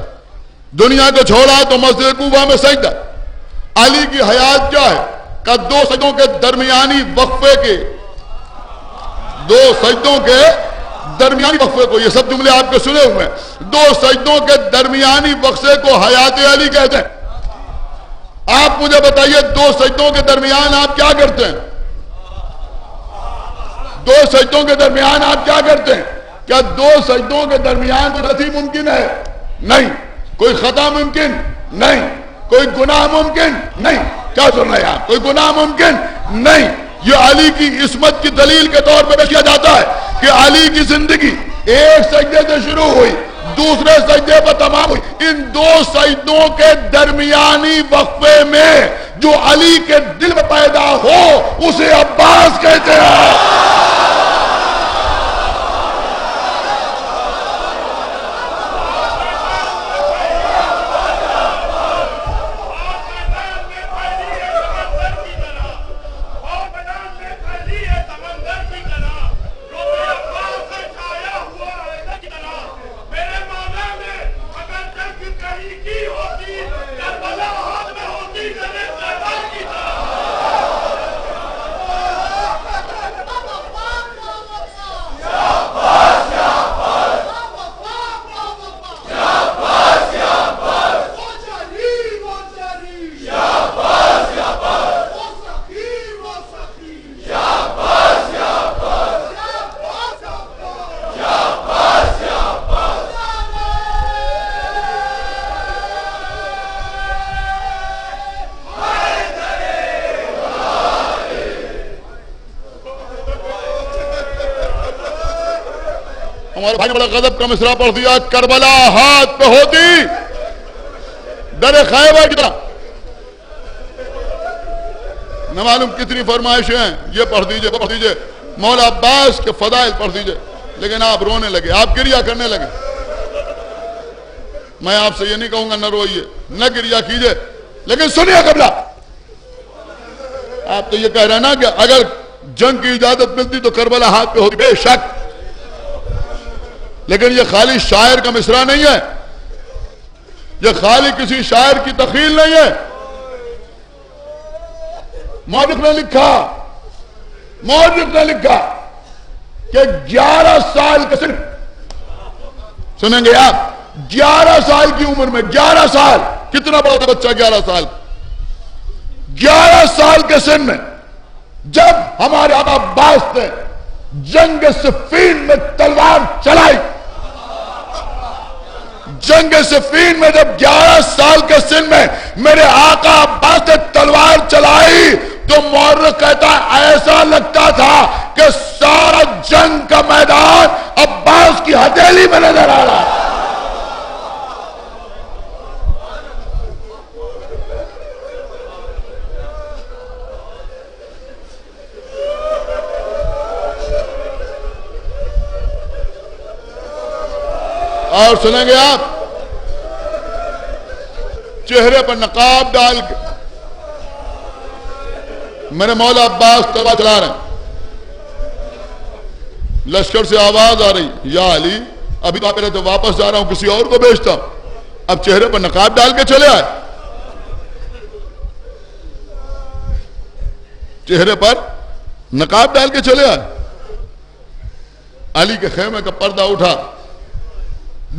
دنیا کو چھوڑا تو مسجد کوبہ میں سجدہ۔ علی کی حیات کیا ہے؟ کہ 2 سجدوں کے درمیانی وقفے کے، 2 سجدوں کے درمیانی وقفے کو، یہ سب جملے آپ کے سنے ہوئے ہیں، 2 سجدوں کے درمیانی وقفے کو حیات علی کہتے ہیں۔ آپ مجھے بتائیے 2 سجدوں کے درمیان آپ کیا کرتے ہیں؟ 2 سجدوں کے درمیان آپ کیا کرتے ہیں؟ کیا 2 سجدوں کے درمیان کوئی غلطی ممکن ہے؟ نہیں۔ کوئی خطا ممکن؟ نہیں۔ کوئی گناہ ممکن؟ نہیں۔ کیا سن رہے ہیں آپ؟ کوئی گناہ ممکن؟ نہیں۔ یہ علی کی عصمت کی دلیل کے طور پر پیش کیا جاتا ہے کہ علی کی زندگی ایک سجدے سے شروع ہوئی، دوسرے سجدے پر تمام ہوئی۔ ان 2 سجدوں کے درمیانی وقفے میں جو علی کے دل میں پیدا ہو اسے عباس کہتے ہیں۔ ہمارے بھائی نے بڑا غضب کا مصرع پڑھ دیا، کربلا ہاتھ پہ ہوتی در خیبر کی طرح. نہ معلوم کتنی فرمائشیں ہیں، یہ پڑھ دیجئے وہ پڑھ دیجئے، مولا عباس کے فضائل پڑھ دیجئے، لیکن آپ رونے لگے، آپ گریہ کرنے لگے. میں آپ سے یہ نہیں کہوں گا نہ روئیے نہ گریہ کیجئے، لیکن سنیے قبلہ، آپ تو یہ کہہ رہے ہیں نا کہ اگر جنگ کی اجازت ملتی تو کربلا ہاتھ پہ ہوتی، بے شک، لیکن یہ خالی شاعر کا مصرع نہیں ہے، یہ خالی کسی شاعر کی تخیل نہیں ہے. مورخ نے لکھا کہ 11 سال کے سن، سنیں گے آپ، 11 سال کی عمر میں، 11 سال، کتنا بڑا تھا بچہ 11 سال، 11 سال کے سن میں جب ہمارے آقا عباس نے جنگ صفین میں تلوار چلائی، جنگ صفین میں جب 11 سال کے سن میں میرے آقا عباس نے تلوار چلائی تو مورخ کہتا ہے ایسا لگتا تھا کہ سارا جنگ کا میدان عباس کی ہتھیلی میں نظر آ رہا ہے. اور سنیں گے آپ، چہرے پر نقاب ڈال کے میرے مولا عباس تلوار چلا رہے ہیں، لشکر سے آواز آ رہی، یا علی ابھی تو آپ پہلے تو واپس جا رہا ہوں، کسی اور کو بھیجتا ہوں. اب چہرے پر نقاب ڈال کے چلے آئے، چہرے پر نقاب ڈال کے چلے آئے. علی کے خیمے کا پردہ اٹھا،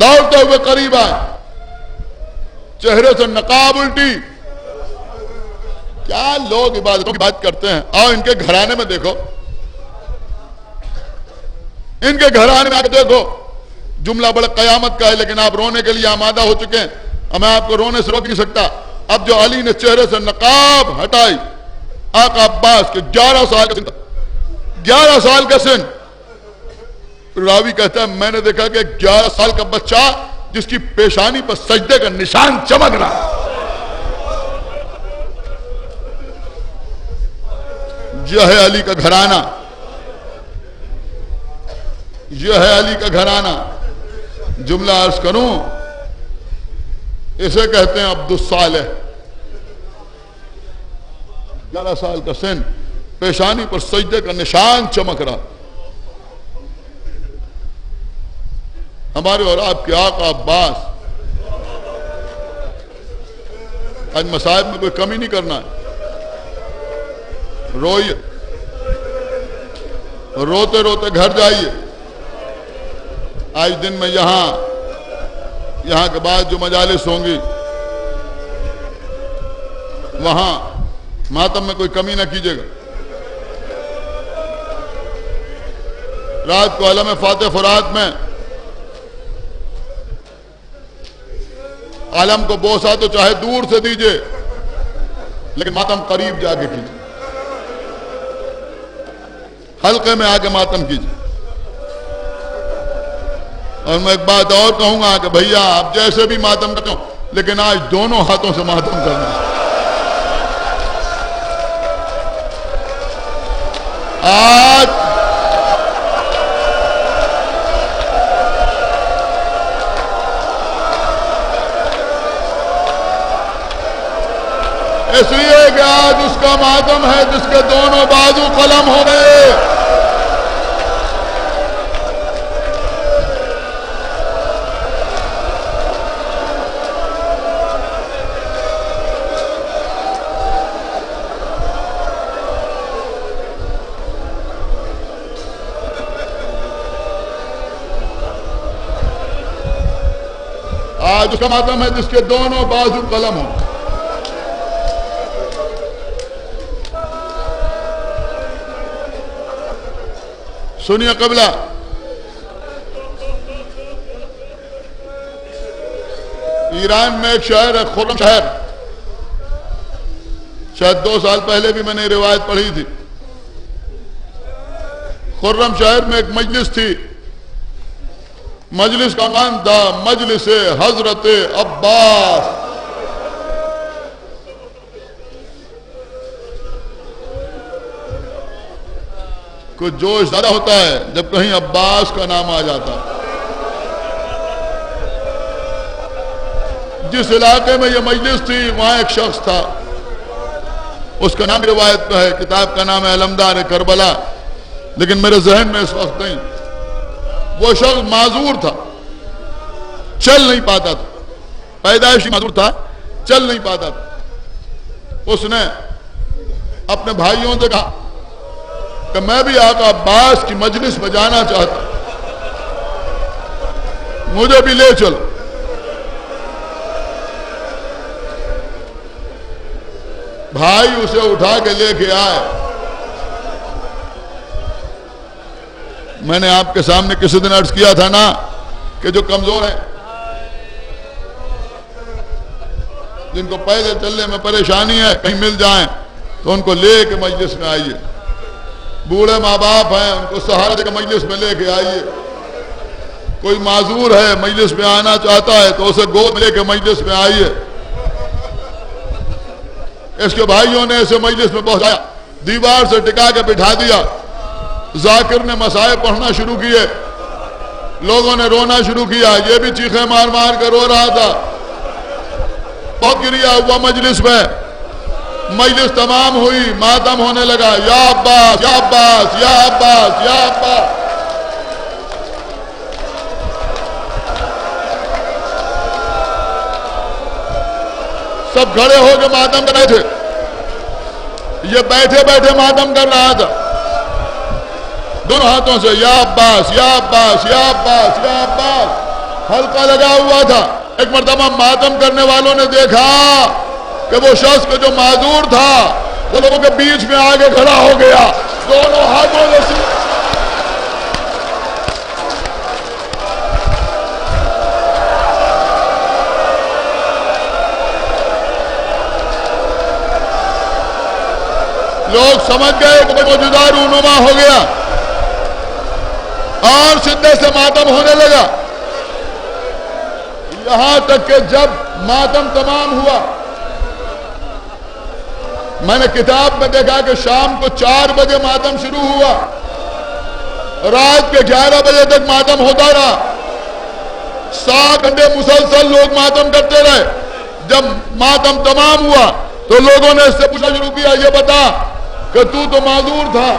دوڑتے ہوئے قریب آئے، چہرے سے نقاب الٹی. کیا لوگ عبادتوں کی بات کرتے ہیں. آؤ ان کے گھرانے میں دیکھو، ان کے گھرانے میں آ کے دیکھو. جملہ بڑے قیامت کا ہے لیکن آپ رونے کے لیے آمادہ ہو چکے ہیں، اب میں آپ کو رونے سے روک نہیں سکتا. اب جو علی نے چہرے سے نقاب ہٹائی، آقا عباس کے 11 سال کا سن، 11 سال کا سن. راوی کہتا ہے میں نے دیکھا کہ 11 سال کا بچہ جس کی پیشانی پر سجدے کا نشان چمک رہا. یہ ہے علی کا گھرانہ، یہ ہے علی کا گھرانہ. جملہ عرض کروں، اسے کہتے ہیں عبد الصالح. 11 سال کا سن، پیشانی پر سجدے کا نشان چمک رہا. ہمارے اور آپ کے آقا عباس، آج مصائب میں کوئی کمی نہیں کرنا ہے. روئیے، روتے روتے گھر جائیے. آج دن میں یہاں کے بعد جو مجالس ہوں گی وہاں ماتم میں کوئی کمی نہ کیجیے گا. رات کو علم فاتح فرات میں عالم کو بوسا تو چاہے دور سے دیجئے لیکن ماتم قریب جا کے کیجئے، حلقے میں آ کے ماتم کیجئے. اور میں ایک بات اور کہوں گا کہ بھیا آپ جیسے بھی ماتم کرتے ہو لیکن آج دونوں ہاتھوں سے ماتم کرنا. آج اس لیے کہ آج اس کا ماتم ہے جس کے دونوں بازو قلم ہو گئے. آج اس کا ماتم ہے جس کے دونوں بازو قلم ہو. سنیے قبلہ، ایران میں ایک شہر ہے خرم شہر، شاید 2 سال پہلے بھی میں نے روایت پڑھی تھی. خرم شہر میں ایک مجلس تھی، مجلس کا نام تھا مجلس حضرت عباس. کچھ جوش زیادہ ہوتا ہے جب کہیں عباس کا نام آ جاتا. جس علاقے میں یہ مجلس تھی وہاں ایک شخص تھا, اس کا نام روایت پہ ہے, کتاب کا نام ہے علمدار کربلا, لیکن میرے ذہن میں اس وقت نہیں. وہ شخص معذور تھا, چل نہیں پاتا تھا, پیدائشی معذور تھا, چل نہیں پاتا تھا. اس نے اپنے بھائیوں سے کہا کہ میں بھی آقا عباس کی مجلس میں جانا چاہتا ہوں, مجھے بھی لے چلو. بھائی اسے اٹھا کے لے کے آئے. میں نے آپ کے سامنے کسی دن عرض کیا تھا نا کہ جو کمزور ہیں, جن کو پیدل چلنے میں پریشانی ہے, کہیں مل جائیں تو ان کو لے کے مجلس میں آئیے. بوڑھے ماں باپ ہیں, ان کو سہارا دے کے مجلس میں لے کے آئیے. کوئی معذور ہے مجلس میں آنا چاہتا ہے تو اسے گود میں لے کے مجلس میں آئیے. اس کے بھائیوں نے اسے مجلس میں پہنچایا, دیوار سے ٹکا کے بٹھا دیا. ذاکر نے مسائل پڑھنا شروع کیے, لوگوں نے رونا شروع کیا, یہ بھی چیخیں مار مار کر رو رہا تھا. بہت گریا ہوا مجلس میں. مجلس تمام ہوئی, ماتم ہونے لگا, یا عباس یا عباس یا عباس یا عباس. سب کھڑے ہو کے ماتم کر رہے تھے, یہ بیٹھے بیٹھے ماتم کر رہا تھا دونوں ہاتھوں سے, یا عباس یا عباس یا عباس یا عباس. حلقہ لگا ہوا تھا. ایک مرتبہ ماتم کرنے والوں نے دیکھا کہ وہ شخص کے جو معذور تھا وہ لوگوں کے بیچ میں آگے کھڑا ہو گیا, دونوں ہاتھوں سے. لوگ سمجھ گئے کہ وہ جدا رونما ہو گیا اور سدھے سے ماتم ہونے لگا. یہاں تک کہ جب ماتم تمام ہوا, میں نے کتاب میں دیکھا کہ شام کو 4 بجے ماتم شروع ہوا, رات کے 11 بجے تک ماتم ہوتا رہا. 7 گھنٹے مسلسل لوگ ماتم کرتے رہے. جب ماتم تمام ہوا تو لوگوں نے اس سے پوچھنا شروع کیا, یہ بتا کہ تو معذور تھا,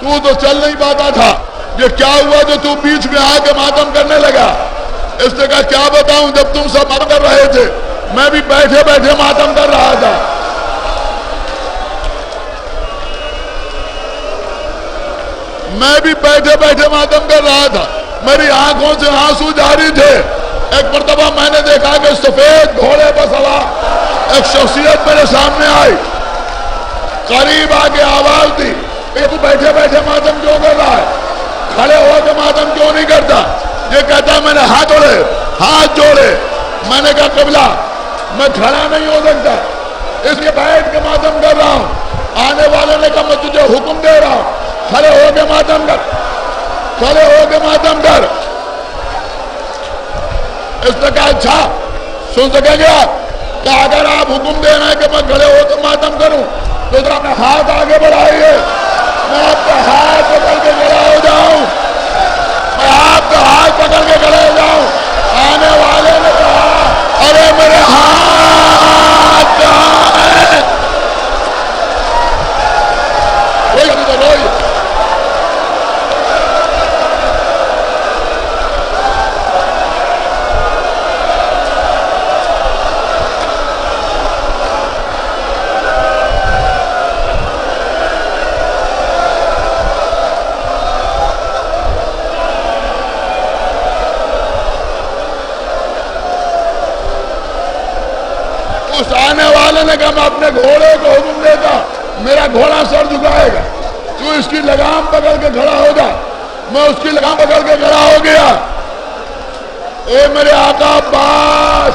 تو چل نہیں پاتا تھا, یہ کیا ہوا جو تو بیچ میں آ کے ماتم کرنے لگا؟ اس نے کہا کیا بتاؤں, جب تم سب ماتم کر رہے تھے میں بھی بیٹھے بیٹھے ماتم کر رہا تھا. میں بھی بیٹھے بیٹھے ماتم کر رہا تھا, میری آنکھوں سے آنسو جاری تھے. ایک مرتبہ میں نے دیکھا کہ سفید گھوڑے پر سوار ایک شخصیت میرے سامنے آئی, قریب آ کے آواز دی, تو بیٹھے بیٹھے ماتم کیوں کر رہا ہے, کھڑے ہو کے ماتم کیوں نہیں کرتا؟ یہ کہتا میں نے ہاتھ جوڑے. میں نے کہا قبلہ میں کھڑا نہیں ہو سکتا, اس لیے بیٹھ کے ماتم کر رہا ہوں. آنے والے نے کہا میں تجھے حکم دے رہا ہوں, کھڑے ہو کے ماتم کر, کھڑے ہو کے ماتم کر. اس نے کہا اچھا سن سکیں گے آپ کہ اگر آپ حکم دے رہے ہیں کہ میں کھڑے ہو کے ماتم کروں تو ذرا اپنے ہاتھ آگے بڑھائیے, میں آپ کا ہاتھ پکڑ کے کھڑا ہو جاؤں, میں آپ کا ہاتھ پکڑ کے کھڑا ہو جاؤں. آنے والے نے کہا ارے میرے ہاتھ کہاں ہے؟ روئی. اس آنے والے نے کہا میں اپنے گھوڑے کو حکم دیتا, میرا گھوڑا سر جھکائے گا, تو اس کی لگام پکڑ کے کھڑا ہوگا. میں اس کی لگام پکڑ کے کھڑا ہو گیا. اے میرے آقا عباس,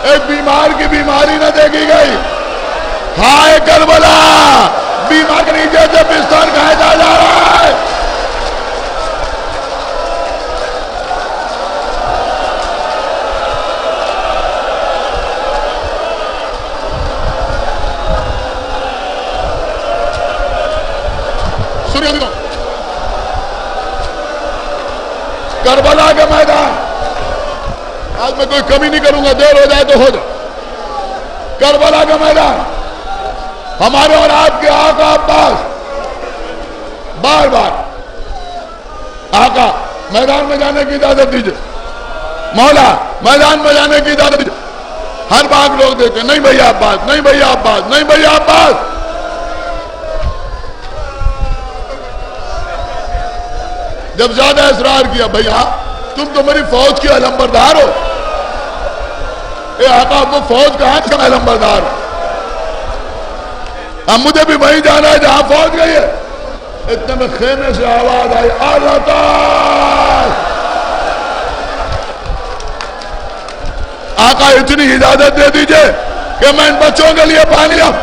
ایک بیمار کی بیماری نہ دیکھی گئی. ہائے کربلا, بیمار کے نیچے سے بستر کھینچا جا رہا ہے. کربلا کا میدان. آج میں کوئی کمی نہیں کروں گا, دیر ہو جائے تو ہو جائے. کربلا کا میدان, ہمارے اور آپ کے آقا عباس بار بار آقا میدان میں جانے کی اجازت دیجئے, مولا میدان میں جانے کی اجازت دیجئے. ہر بات لوگ دیتے نہیں بھیا عباس, نہیں بھیا عباس, نہیں بھیا عباس. جب زیادہ اصرار کیا, بھیا تم تو میری فوج کی علمبردار ہو. اے آقا وہ فوج کہاں کا علمبردار ہو, اب مجھے بھی وہیں جانا ہے جہاں فوج گئی ہے. اتنے میں خیمے سے آواز آئی, آقا اتنی اجازت دے دیجئے کہ میں ان بچوں کے لیے پانی لاؤں.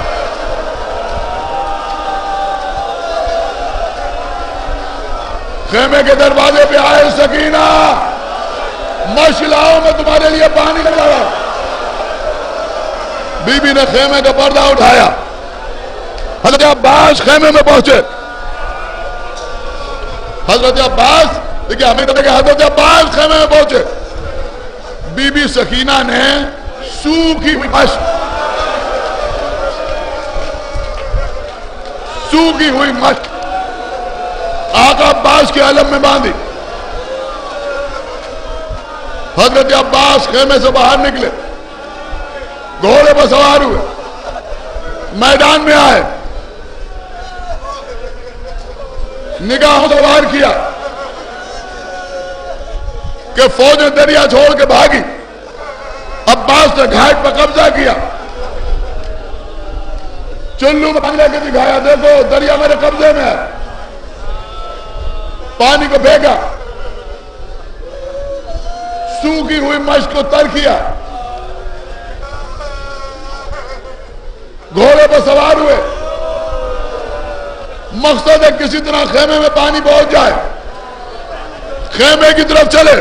خیمے کے دروازے پہ آئے سکینہ, مشک لاؤ میں تمہارے لیے پانی لگا رہا ہوں. بی بی نے خیمے کا پردہ اٹھایا. حضرت عباس خیمے میں پہنچے. حضرت عباس دیکھیں, ہمیں کہتے ہیں کہ حضرت عباس خیمے میں پہنچے. بی بی سکینہ نے سوکھی ہوئی مشک آقا عباس کے علم میں باندھی. حضرت عباس خیمے سے باہر نکلے, گھوڑے پر سوار ہوئے, میدان میں آئے, نگاہوں سے وار کیا کہ فوج نے دریا چھوڑ کے بھاگی. عباس نے گھاٹ پر قبضہ کیا, چلو میں پانی لے کے دکھایا, دیکھو دریا میرے قبضے میں ہے. پانی کو پھینکا, سوکھی ہوئی مشک کو تر کیا, گھوڑے پر سوار ہوئے. مقصد ہے کسی طرح خیمے میں پانی پہنچ جائے. خیمے کی طرف چلے.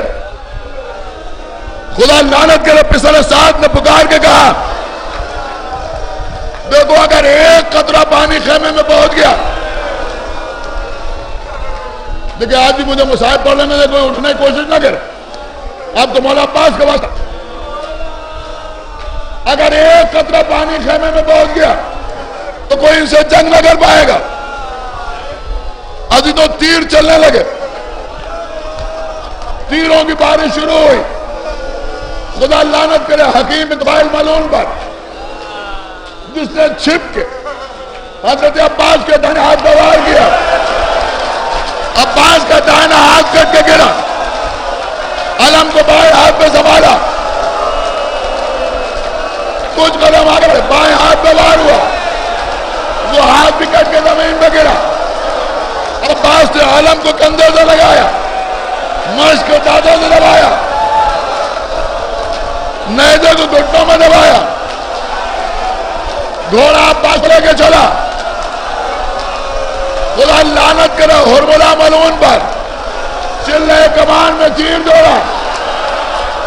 خدا لعنت کرے, پسر سعد نے پکار کے کہا, دیکھو اگر ایک قطرہ پانی خیمے میں پہنچ گیا. دیکھیں آج بھی مجھے مصاحب پڑھ لینے دے, کوئی اٹھنے کی کوشش نہ کرے. اب تو مولا عباس کا واسطہ, اگر ایک قطرہ پانی خیمے میں پہنچ گیا تو کوئی ان سے جنگ نہ کر پائے گا. ابھی تو تیر چلنے لگے, تیروں کی بارش شروع ہوئی. خدا لعنت کرے حکیم اقبال ملعون پر, جس نے چھپ کے حضرت عباس کے دائیں ہاتھ پر وار کیا. عباس کا دائیں ہاتھ کٹ کے گرا, علم کو بائیں ہاتھ پہ سنبھالا, کچھ قدم آگے بڑھے, بائیں ہاتھ پہ وار ہوا, وہ ہاتھ بھی کٹ کے زمین پہ گرا. عباس نے علم کو کندھے سے لگایا, مشک کو دانتوں سے دبایا, نیزے کو گھٹنوں میں دبایا. گھوڑا عباس لے کے چلا. خدا لعنت کرے ہرملہ ملعون پر, چلے کمان میں تیر دوڑا,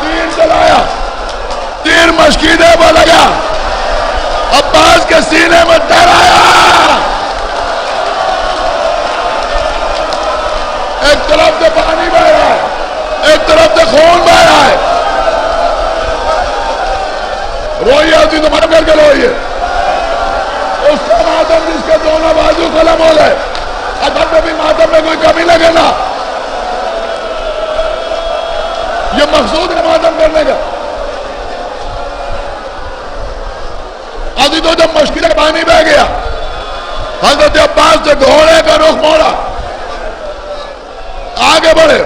تیر چلایا, تیر مشکیدے پر لگا. عباس کے سینے میں ڈر آیا. ایک طرف سے پانی بہ رہا ہے, ایک طرف سے خون بہ رہا ہے. روئیے اسی تو مر کر کے روئیے. اس کا ماتم جس کے دونوں بازو قلم ہو گئے, ادب میں بھی ماتم میں کوئی کمی نہ کرنا. یہ مقصود ہے ماتم کرنے کا. ابھی تو جب مشکل پانی بہ گیا, حضرت عباس نے گھوڑے کا رخ موڑا, آگے بڑھے,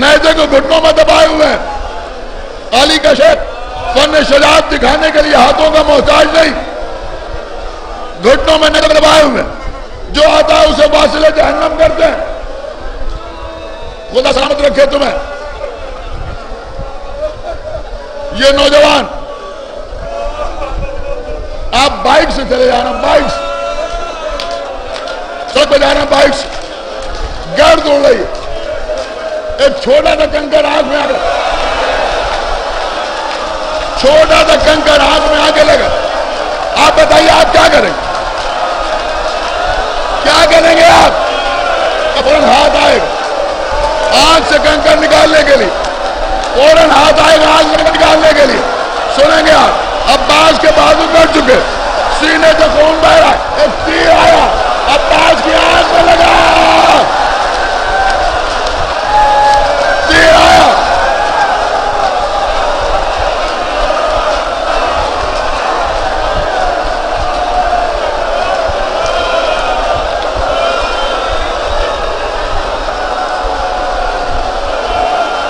نیزے کو گھٹنوں میں دبائے ہوئے ہیں. علی کا شیخ فن شجاعت دکھانے کے لیے ہاتھوں کا محتاج نہیں, گھٹنوں میں نیزے دبائے ہوئے, جو آتا ہے اسے واصل جہنم کرتے ہیں. خدا سلامت رکھے تمہیں. یہ نوجوان آپ بائک سے چلے جانا, بائک سے سڑک پہ جانا, بائک سے گرد اڑ رہی ہے. ایک چھوٹا سا کنکر آنکھ میں آ گیا, چھوٹا سا کنکر آنکھ میں آ کے لگا. آپ بتائیے آپ کیا کریں گے, کیا کریں گے آپ؟ فوراً ہاتھ آئے گا, آنکھ سے کنکر نکالنے کے لیے، فوراً ہاتھ آئے گا آنکھ سے نکالنے کے لیے. سنیں گے آپ، عباس کے بازو کٹ چکے، سینے سے خون بہ رہا ہے، ایک تیر آیا عباس کی آنکھ میں لگا، تیر آیا.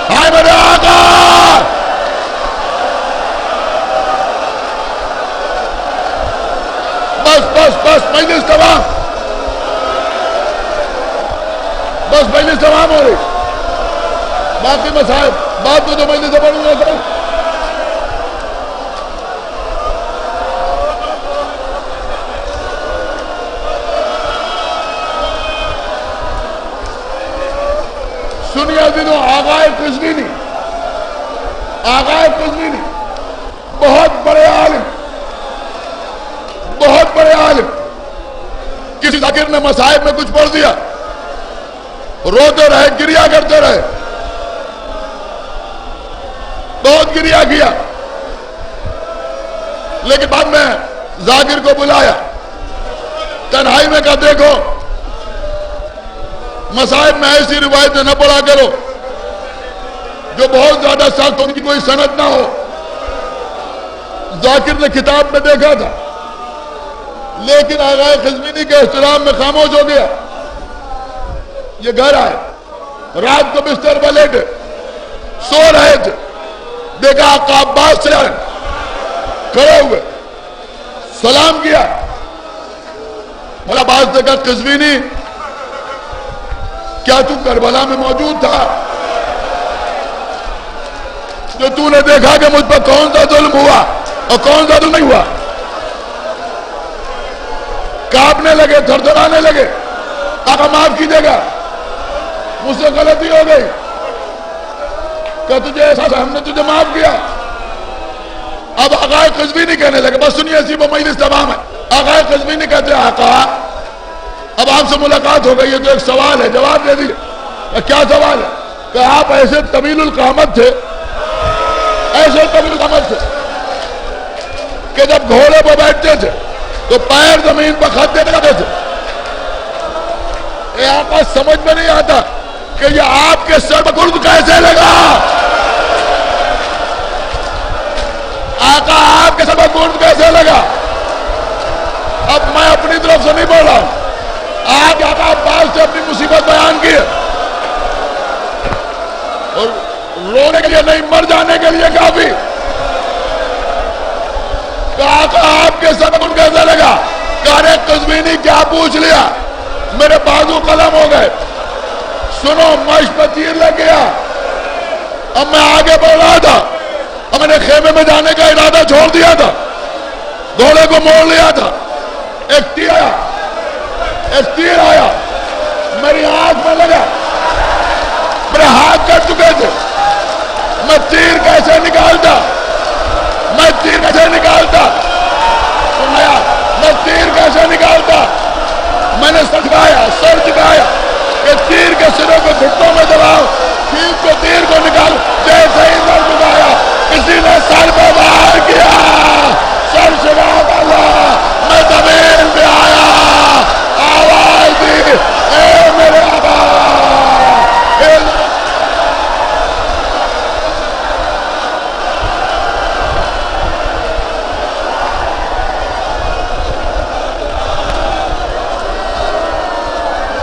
ہائے میرے آقا، بس مجلس تمام، بس مجلس تمام ہو رہی، باقی مسائل بات کو تو مجلس سے پڑھوں گا. سنیا دنوں آغائے قزوینی، آغائے قزوینی بہت بڑے عالم، بہت بڑے عالم. کسی ذاکر نے مصائب میں کچھ پڑھ دیا، روتے رہے، گریا کرتے رہے، بہت گریا کیا، لیکن بعد میں ذاکر کو بلایا تنہائی میں، کہا دیکھو مصائب میں ایسی روایتیں نہ پڑھا کرو جو بہت زیادہ سخت، ان کی کوئی سند نہ ہو. ذاکر نے کتاب میں دیکھا تھا، لیکن آغائے قزوینی کے احترام میں خاموش ہو گیا. یہ گھر آئے، رات کو بستر پر لیٹے، سو رہے تھے، دیکھا آقا عباس سے آئے، کھڑے ہوئے، سلام کیا. مولا عباس نے کہا قزوینی کیا تو کربلا میں موجود تھا؟ جو تو نے دیکھا کہ مجھ پر کون سا ظلم ہوا اور کون سا ظلم نہیں ہوا؟ کانپنے لگے، تھرتھرانے لگے. آقا معاف کیجیے گا، مجھ سے غلطی ہو گئی. کہ تجھے احساس ہے، ہم نے تجھے معاف کیا. اب آغائے قزوینی کہنے لگے، بس سنیے اسی وہ مجلس تمام ہے. آغائے قزوینی کہتے ہیں آقا اب آپ سے ملاقات ہو گئی ہے تو ایک سوال ہے، جواب دے دیجیے. کیا سوال ہے؟ کہ آپ ایسے طویل القامت تھے، ایسے طویل القامت تھے کہ جب گھوڑے پر بیٹھتے تھے تو پیر زمین پر خط دیتے رہتے تھے. اے آقا سمجھ میں نہیں آتا کہ یہ آپ کے سر پر گرد کیسے لگا؟ آقا آپ کے سر پر گرد کیسے لگا؟ اب میں اپنی طرف سے نہیں بول رہا ہوں، آپ آقا عباس سے اپنی مصیبت بیان کی ہے، اور رونے کے لیے نہیں، مر جانے کے لیے کافی. کہ آقا آپ کے سر پر کیسے لگا؟ کہ ارے قزوینی کیا پوچھ لیا، میرے بازو قلم ہو گئے. سنو مشق پر تیر لگ گیا. اب میں آگے بڑھ رہا تھا، اب میں نے خیمے میں جانے کا ارادہ چھوڑ دیا تھا، گھوڑے کو موڑ لیا تھا. ایک تیر آیا میری آنکھ میں لگا، میرے ہاتھ کٹ چکے تھے. میں تیر کیسے نکالتا؟ میں تیر کیسے نکالتا؟ میں تیر کیسے نکالتا؟ میں نے سر جھکایا کہ تیر کے سروں کو گھٹنوں میں دباؤ، کھینچ